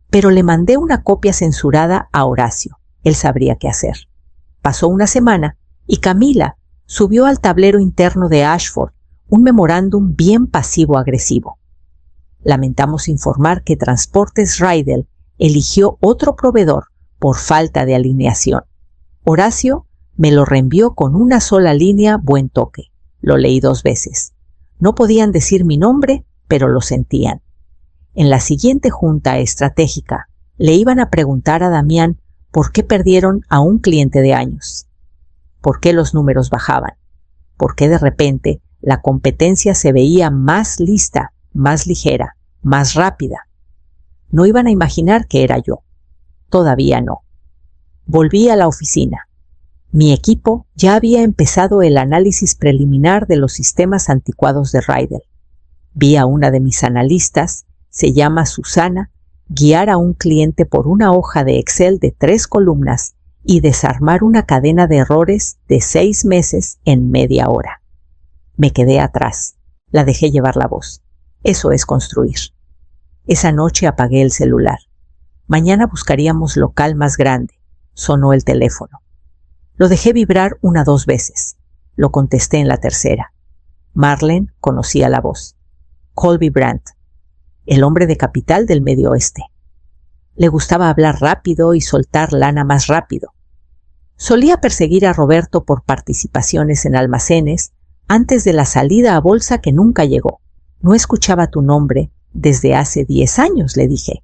Speaker 1: Pero le mandé una copia censurada a Horacio. Él sabría qué hacer. Pasó una semana y Camila subió al tablero interno de Ashford un memorándum bien pasivo-agresivo. Lamentamos informar que Transportes Rydell eligió otro proveedor por falta de alineación. Horacio me lo reenvió con una sola línea, buen toque. Lo leí 2 veces. No podían decir mi nombre, pero lo sentían. En la siguiente junta estratégica, le iban a preguntar a Damián por qué perdieron a un cliente de años. ¿Por qué los números bajaban? ¿Por qué de repente la competencia se veía más lista, más ligera, más rápida? No iban a imaginar que era yo. Todavía no. Volví a la oficina. Mi equipo ya había empezado el análisis preliminar de los sistemas anticuados de Rydell. Vi a una de mis analistas, se llama Susana, guiar a un cliente por una hoja de Excel de 3 columnas y desarmar una cadena de errores de 6 meses en media hora. Me quedé atrás. La dejé llevar la voz. Eso es construir. Esa noche apagué el celular. Mañana buscaríamos local más grande. Sonó el teléfono. Lo dejé vibrar 1 o 2 veces. Lo contesté en la tercera. Marlene conocía la voz. Colby Brandt, el hombre de capital del Medio Oeste. Le gustaba hablar rápido y soltar lana más rápido. Solía perseguir a Roberto por participaciones en almacenes antes de la salida a bolsa que nunca llegó. No escuchaba tu nombre desde hace 10 años, le dije.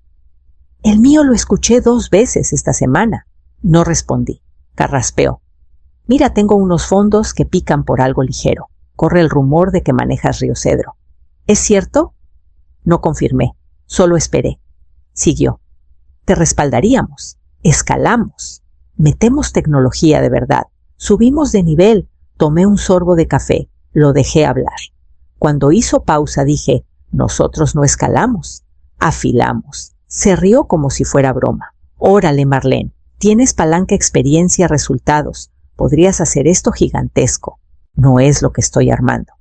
Speaker 1: El mío lo escuché 2 veces esta semana. No respondí. Carraspeó. Mira, tengo unos fondos que pican por algo ligero. Corre el rumor de que manejas Río Cedro. ¿Es cierto? No confirmé. Solo esperé. Siguió. Te respaldaríamos. Escalamos. Metemos tecnología de verdad. Subimos de nivel. Tomé un sorbo de café. Lo dejé hablar. Cuando hizo pausa dije, nosotros no escalamos. Afilamos. Se rió como si fuera broma. Órale, Marlene. Tienes palanca, experiencia, resultados. Podrías hacer esto gigantesco. No es lo que estoy armando.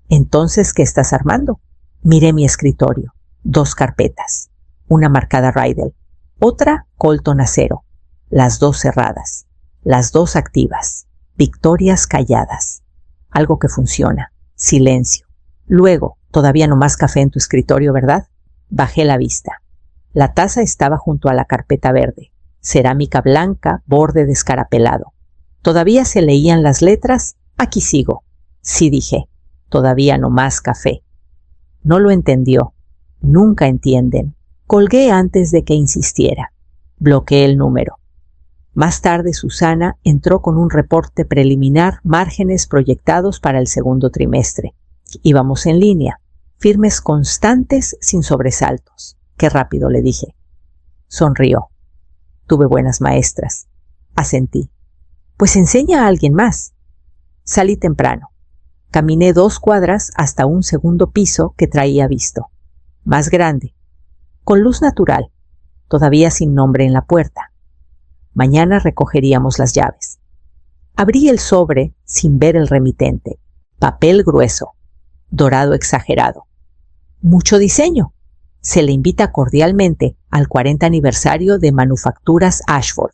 Speaker 1: Entonces, ¿qué estás armando? Miré mi escritorio. 2 carpetas. Una marcada Rydell. Otra Colton Acero. Las 2 cerradas. Las 2 activas. Victorias calladas. Algo que funciona. Silencio. Luego, todavía no más café en tu escritorio, ¿verdad? Bajé la vista. La taza estaba junto a la carpeta verde. cerámica blanca, borde descarapelado. ¿Todavía se leían las letras? Aquí sigo. Sí, dije. Todavía no más café. No lo entendió. Nunca entienden. Colgué antes de que insistiera. Bloqueé el número. Más tarde Susana entró con un reporte preliminar, márgenes proyectados para el segundo trimestre. Íbamos en línea, firmes constantes sin sobresaltos. Qué rápido, le dije. Sonrió. Tuve buenas maestras. Asentí. Pues enseña a alguien más. Salí temprano. Caminé 2 cuadras hasta un segundo piso que traía visto. Más grande. Con luz natural. Todavía sin nombre en la puerta. Mañana recogeríamos las llaves. Abrí el sobre sin ver el remitente. Papel grueso. Dorado exagerado. Mucho diseño. Se le invita cordialmente al 40 aniversario de Manufacturas Ashford.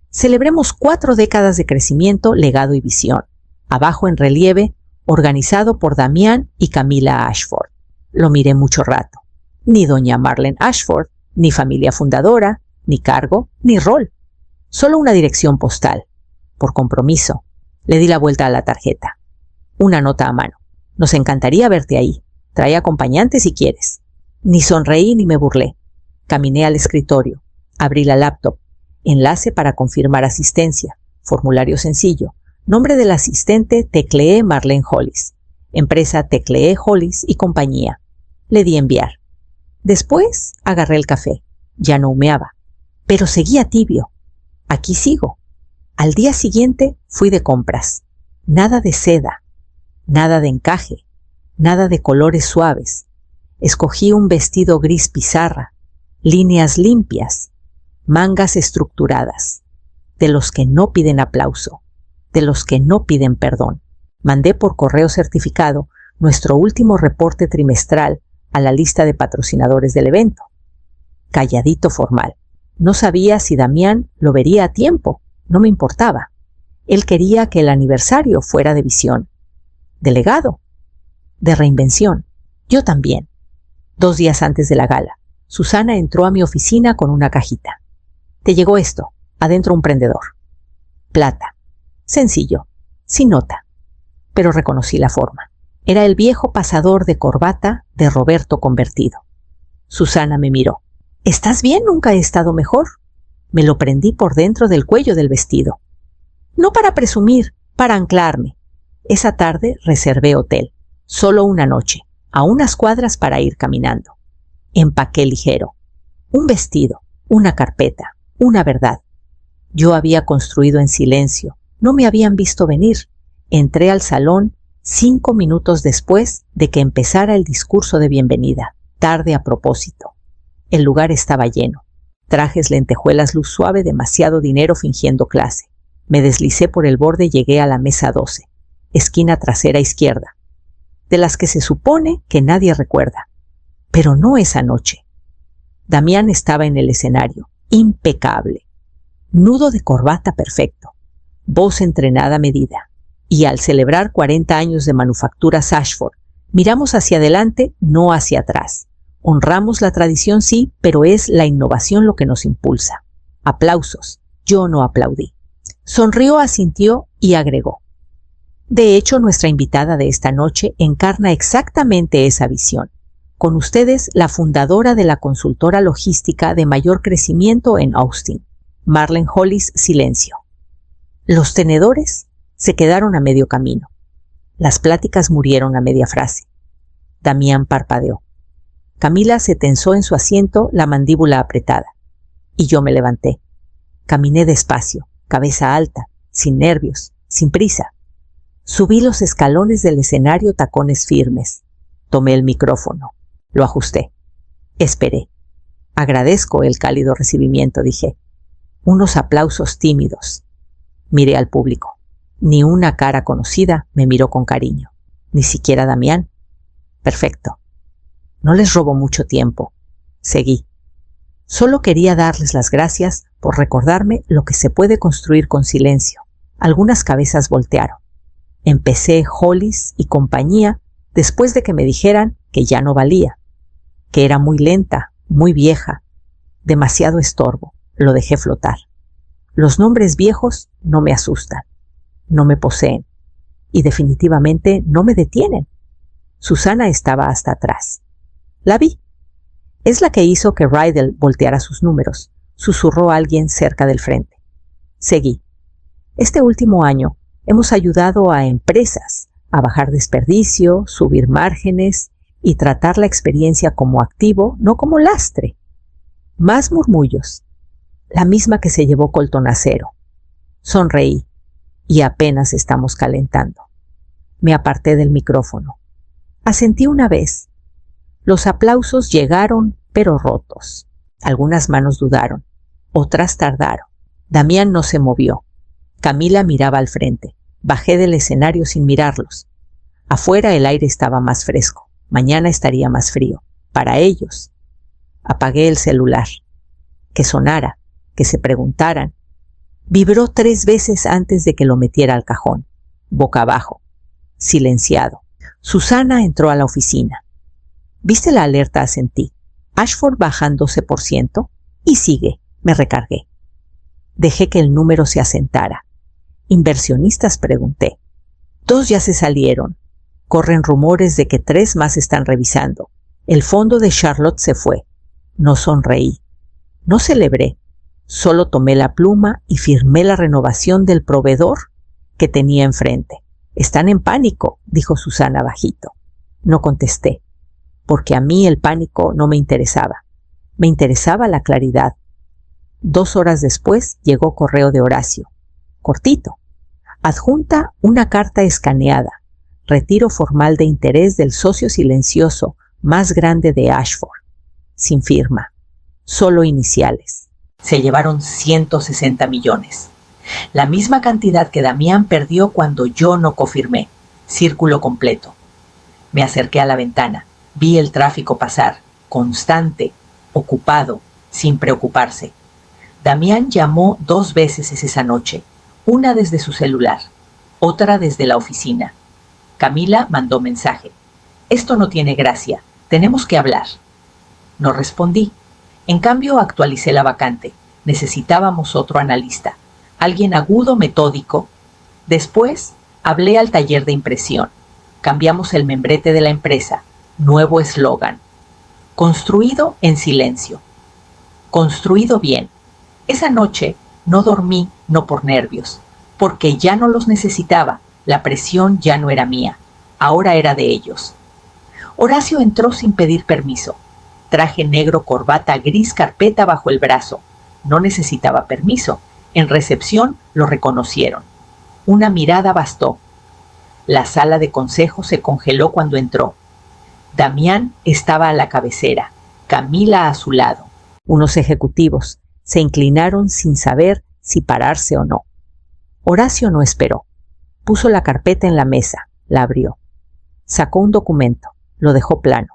Speaker 1: Celebremos 4 décadas de crecimiento, legado y visión. Abajo en relieve, organizado por Damián y Camila Ashford. Lo miré mucho rato. Ni doña Marlene Ashford, ni familia fundadora, ni cargo, ni rol. Solo una dirección postal. Por compromiso. Le di la vuelta a la tarjeta. Una nota a mano. Nos encantaría verte ahí. Trae acompañante si quieres. Ni sonreí ni me burlé. Caminé al escritorio. Abrí la laptop. Enlace para confirmar asistencia. Formulario sencillo. Nombre del asistente, tecleé Marlene Hollis. Empresa, tecleé Hollis y compañía. Le di enviar. Después agarré el café. Ya no humeaba. Pero seguía tibio. Aquí sigo. Al día siguiente fui de compras. Nada de seda. Nada de encaje. Nada de colores suaves. Escogí un vestido gris pizarra. Líneas limpias. Mangas estructuradas. De los que no piden aplauso. De los que no piden perdón. Mandé por correo certificado nuestro último reporte trimestral a la lista de patrocinadores del evento. Calladito formal. No sabía si Damián lo vería a tiempo. No me importaba. Él quería que el aniversario fuera de visión. De legado. De reinvención. Yo también. 2 días antes de la gala, Susana entró a mi oficina con una cajita. Te llegó esto. Adentro un prendedor. Plata. Sencillo. Sin nota. Pero reconocí la forma. Era el viejo pasador de corbata de Roberto convertido. Susana me miró. ¿Estás bien? Nunca he estado mejor. Me lo prendí por dentro del cuello del vestido. No para presumir, para anclarme. Esa tarde reservé hotel. Solo una noche, a unas cuadras para ir caminando. Empaqué ligero. Un vestido, una carpeta, una verdad. Yo había construido en silencio. No me habían visto venir. Entré al salón 5 minutos después de que empezara el discurso de bienvenida. Tarde a propósito. El lugar estaba lleno. Trajes, lentejuelas, luz suave, demasiado dinero fingiendo clase. Me deslicé por el borde y llegué a la mesa 12, esquina trasera izquierda, de las que se supone que nadie recuerda. Pero no esa noche. Damián estaba en el escenario, impecable. Nudo de corbata perfecto, voz entrenada a medida. Y al celebrar 40 años de Manufacturas Ashford, miramos hacia adelante, no hacia atrás. Honramos la tradición, sí, pero es la innovación lo que nos impulsa. Aplausos. Yo no aplaudí. Sonrió, asintió y agregó. De hecho, nuestra invitada de esta noche encarna exactamente esa visión. Con ustedes, la fundadora de la consultora logística de mayor crecimiento en Austin, Marlene Hollis. Silencio. Los tenedores se quedaron a medio camino. Las pláticas murieron a media frase. Damián parpadeó. Camila se tensó en su asiento, la mandíbula apretada. Y yo me levanté. Caminé despacio, cabeza alta, sin nervios, sin prisa. Subí los escalones del escenario, tacones firmes. Tomé el micrófono. Lo ajusté. Esperé. Agradezco el cálido recibimiento, dije. Unos aplausos tímidos. Miré al público. Ni una cara conocida me miró con cariño. Ni siquiera Damián. Perfecto. No les robo mucho tiempo. Seguí. Solo quería darles las gracias por recordarme lo que se puede construir con silencio. Algunas cabezas voltearon. Empecé Hollis y compañía después de que me dijeran que ya no valía, que era muy lenta, muy vieja, demasiado estorbo. Lo dejé flotar. Los nombres viejos no me asustan, no me poseen y definitivamente no me detienen. Susana estaba hasta atrás. La vi. Es la que hizo que Rydell volteara sus números, susurró alguien cerca del frente. Seguí. Este último año hemos ayudado a empresas a bajar desperdicio, subir márgenes y tratar la experiencia como activo, no como lastre. Más murmullos. La misma que se llevó Colton Acero. Sonreí y apenas estamos calentando. Me aparté del micrófono. Asentí una vez. Los aplausos llegaron, pero rotos. Algunas manos dudaron, otras tardaron. Damián no se movió. Camila miraba al frente. Bajé del escenario sin mirarlos. Afuera el aire estaba más fresco. Mañana estaría más frío. Para ellos. Apagué el celular. Que sonara, que se preguntaran. Vibró 3 veces antes de que lo metiera al cajón. Boca abajo. Silenciado. Susana entró a la oficina. ¿Viste la alerta? Asentí. Ashford baja 12%. Y sigue. Me recargué. Dejé que el número se asentara. ¿Inversionistas? Pregunté. 2 ya se salieron. Corren rumores de que 3 más están revisando. El fondo de Charlotte se fue. No sonreí. No celebré. Solo tomé la pluma y firmé la renovación del proveedor que tenía enfrente. Están en pánico, dijo Susana bajito. No contesté, porque a mí el pánico no me interesaba. Me interesaba la claridad. 2 horas después llegó correo de Horacio. Cortito. Adjunta una carta escaneada. Retiro formal de interés del socio silencioso más grande de Ashford. Sin firma. Solo iniciales. Se llevaron 160 millones. La misma cantidad que Damián perdió cuando yo no confirmé. Círculo completo. Me acerqué a la ventana. Vi el tráfico pasar. Constante. Ocupado. Sin preocuparse. Damián llamó 2 veces esa noche. Una desde su celular. Otra desde la oficina. Camila mandó mensaje. Esto no tiene gracia. Tenemos que hablar. No respondí. En cambio, actualicé la vacante. Necesitábamos otro analista. Alguien agudo, metódico. Después, hablé al taller de impresión. Cambiamos el membrete de la empresa. Nuevo eslogan. Construido en silencio. Construido bien. Esa noche no dormí, no por nervios, porque ya no los necesitaba. La presión ya no era mía. Ahora era de ellos. Horacio entró sin pedir permiso. Traje negro, corbata gris, carpeta bajo el brazo. No necesitaba permiso. En recepción lo reconocieron. Una mirada bastó. La sala de consejo se congeló cuando entró. Damián estaba a la cabecera, Camila a su lado. Unos ejecutivos se inclinaron sin saber si pararse o no. Horacio no esperó. Puso la carpeta en la mesa, la abrió. Sacó un documento, lo dejó plano.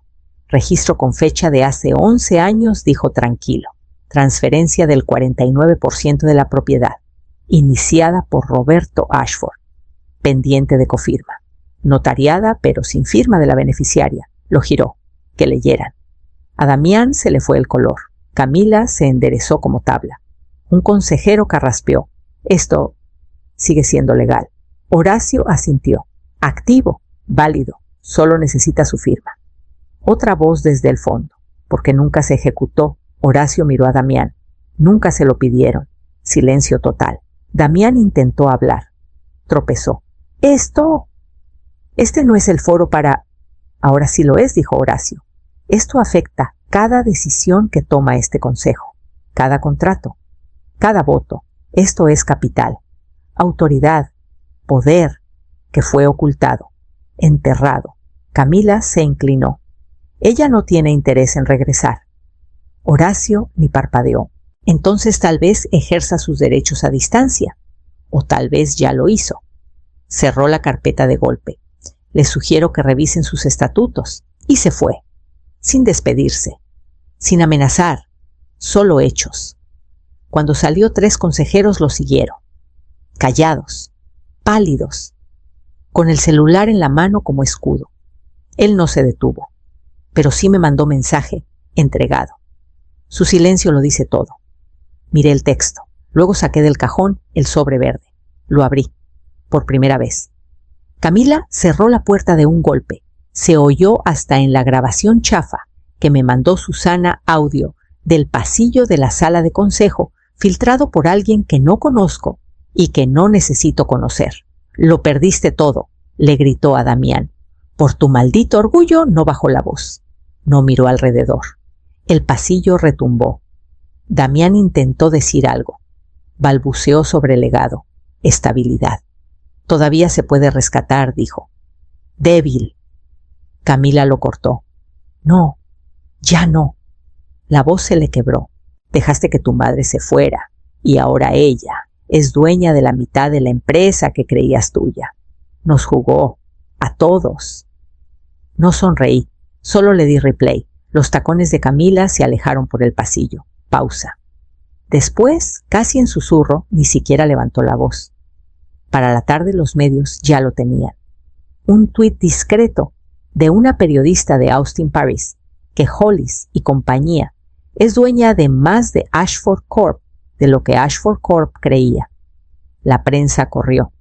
Speaker 1: Registro con fecha de hace 11 años, dijo tranquilo. Transferencia del 49% de la propiedad, iniciada por Roberto Ashford, pendiente de cofirma. Notariada, pero sin firma de la beneficiaria. Lo giró, que leyeran. A Damián se le fue el color. Camila se enderezó como tabla. Un consejero carraspeó. Esto sigue siendo legal. Horacio asintió. Activo, válido, solo necesita su firma. Otra voz desde el fondo. Porque nunca se ejecutó. Horacio miró a Damián. Nunca se lo pidieron. Silencio total. Damián intentó hablar. Tropezó. Este no es el foro para... Ahora sí lo es, dijo Horacio. Esto afecta cada decisión que toma este consejo, cada contrato, cada voto. Esto es capital, autoridad, poder, que fue ocultado, enterrado. Camila se inclinó. Ella no tiene interés en regresar. Horacio ni parpadeó. Entonces tal vez ejerza sus derechos a distancia, o tal vez ya lo hizo. Cerró la carpeta de golpe. Les sugiero que revisen sus estatutos. Y se fue, sin despedirse, sin amenazar, solo hechos. Cuando salió 3 consejeros lo siguieron, callados, pálidos, con el celular en la mano como escudo. Él no se detuvo, pero sí me mandó mensaje, entregado. Su silencio lo dice todo. Miré el texto. Luego saqué del cajón el sobre verde. Lo abrí. Por primera vez. Camila cerró la puerta de un golpe. Se oyó hasta en la grabación chafa que me mandó Susana audio del pasillo de la sala de consejo, filtrado por alguien que no conozco y que no necesito conocer. Lo perdiste todo, le gritó a Damián. Por tu maldito orgullo no bajó la voz. No miró alrededor. El pasillo retumbó. Damián intentó decir algo. Balbuceó sobre el legado. Estabilidad. Todavía se puede rescatar, dijo. Débil. Camila lo cortó. No, ya no. La voz se le quebró. Dejaste que tu madre se fuera, y ahora ella es dueña de la mitad de la empresa que creías tuya. Nos jugó, a todos. No sonreí, solo le di replay. Los tacones de Camila se alejaron por el pasillo. Pausa. Después, casi en susurro, ni siquiera levantó la voz. Para la tarde los medios ya lo tenían. Un tuit discreto de una periodista de Austin, Paris, que Hollis y compañía es dueña de más de Ashford Corp de lo que Ashford Corp creía. La prensa corrió.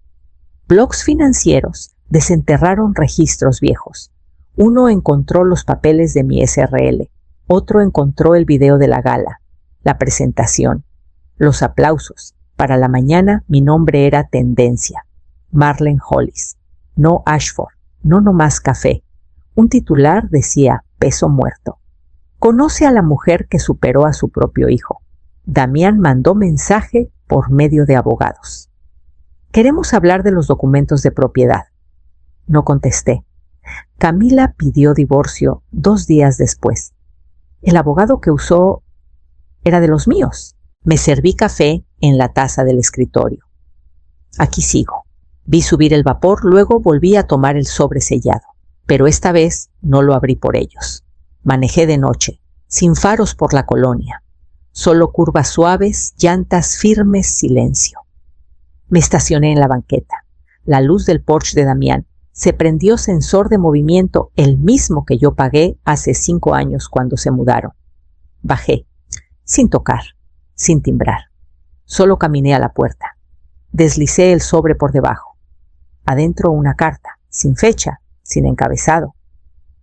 Speaker 1: Blogs financieros desenterraron registros viejos. Uno encontró los papeles de mi SRL, otro encontró el video de la gala, la presentación, los aplausos. Para la mañana mi nombre era tendencia. Marlene Hollis. No Ashford, no nomás café. Un titular decía peso muerto. Conoce a la mujer que superó a su propio hijo. Damián mandó mensaje por medio de abogados. Queremos hablar de los documentos de propiedad. No contesté. Camila pidió divorcio 2 días después. El abogado que usó era de los míos. Me serví café en la taza del escritorio. Aquí sigo. Vi subir el vapor, luego volví a tomar el sobre sellado. Pero esta vez no lo abrí por ellos. Manejé de noche, sin faros por la colonia. Solo curvas suaves, llantas firmes, silencio. Me estacioné en la banqueta. La luz del Porsche de Damián. Se prendió sensor de movimiento, el mismo que yo pagué hace 5 años cuando se mudaron. Bajé, sin tocar, sin timbrar. Solo caminé a la puerta. Deslicé el sobre por debajo. Adentro una carta, sin fecha, sin encabezado.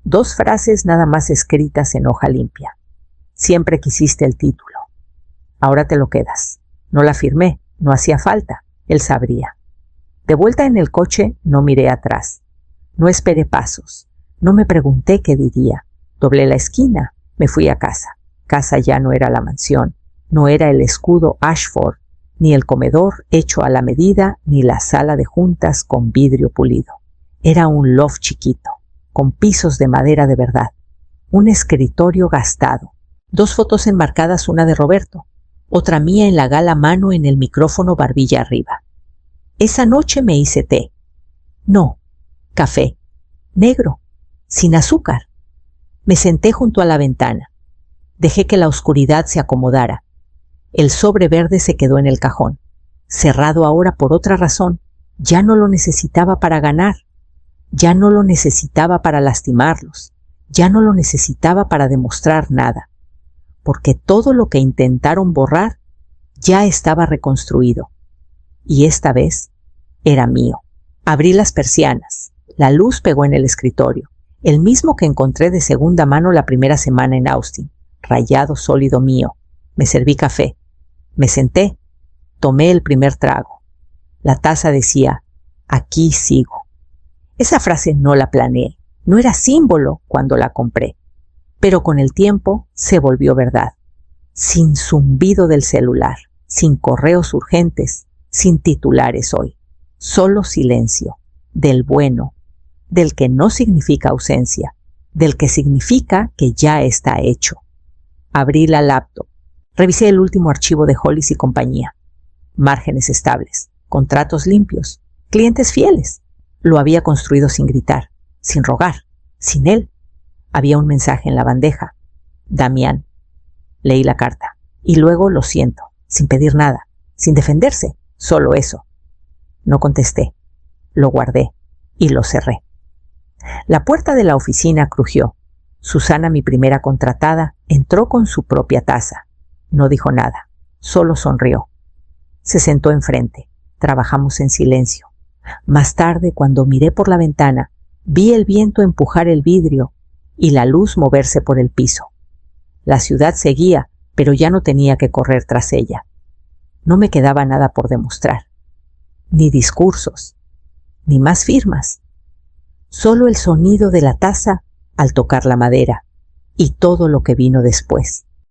Speaker 1: 2 frases nada más escritas en hoja limpia. Siempre quisiste el título. Ahora te lo quedas. No la firmé, no hacía falta, él sabría. De vuelta en el coche no miré atrás. No esperé pasos. No me pregunté qué diría. Doblé la esquina, me fui a casa. Casa ya no era la mansión, no era el escudo Ashford, ni el comedor hecho a la medida, ni la sala de juntas con vidrio pulido. Era un loft chiquito, con pisos de madera de verdad, un escritorio gastado, 2 fotos enmarcadas, una de Roberto, otra mía en la gala, mano en el micrófono, barbilla arriba. Esa noche me hice té. No, café, negro, sin azúcar. Me senté junto a la ventana. Dejé que la oscuridad se acomodara. El sobre verde se quedó en el cajón, cerrado ahora por otra razón. Ya no lo necesitaba para ganar. Ya no lo necesitaba para lastimarlos. Ya no lo necesitaba para demostrar nada. Porque todo lo que intentaron borrar ya estaba reconstruido. Y esta vez era mío. Abrí las persianas. La luz pegó en el escritorio, el mismo que encontré de segunda mano la primera semana en Austin, rayado sólido mío. Me serví café. Me senté. Tomé el primer trago. La taza decía, aquí sigo. Esa frase no la planeé. No era símbolo cuando la compré. Pero con el tiempo se volvió verdad. Sin zumbido del celular, sin correos urgentes, sin titulares hoy. Solo silencio, del bueno, del que no significa ausencia, del que significa que ya está hecho. Abrí la laptop. Revisé el último archivo de Hollis y compañía. Márgenes estables, contratos limpios, clientes fieles. Lo había construido sin gritar, sin rogar, sin él. Había un mensaje en la bandeja. Damián. Leí la carta. Y luego lo siento, sin pedir nada, sin defenderse, solo eso. No contesté. Lo guardé y lo cerré. La puerta de la oficina crujió. Susana, mi primera contratada, entró con su propia taza. No dijo nada. Solo sonrió. Se sentó enfrente. Trabajamos en silencio. Más tarde, cuando miré por la ventana, vi el viento empujar el vidrio y la luz moverse por el piso. La ciudad seguía, pero ya no tenía que correr tras ella. No me quedaba nada por demostrar. Ni discursos, ni más firmas. Solo el sonido de la taza al tocar la madera y todo lo que vino después.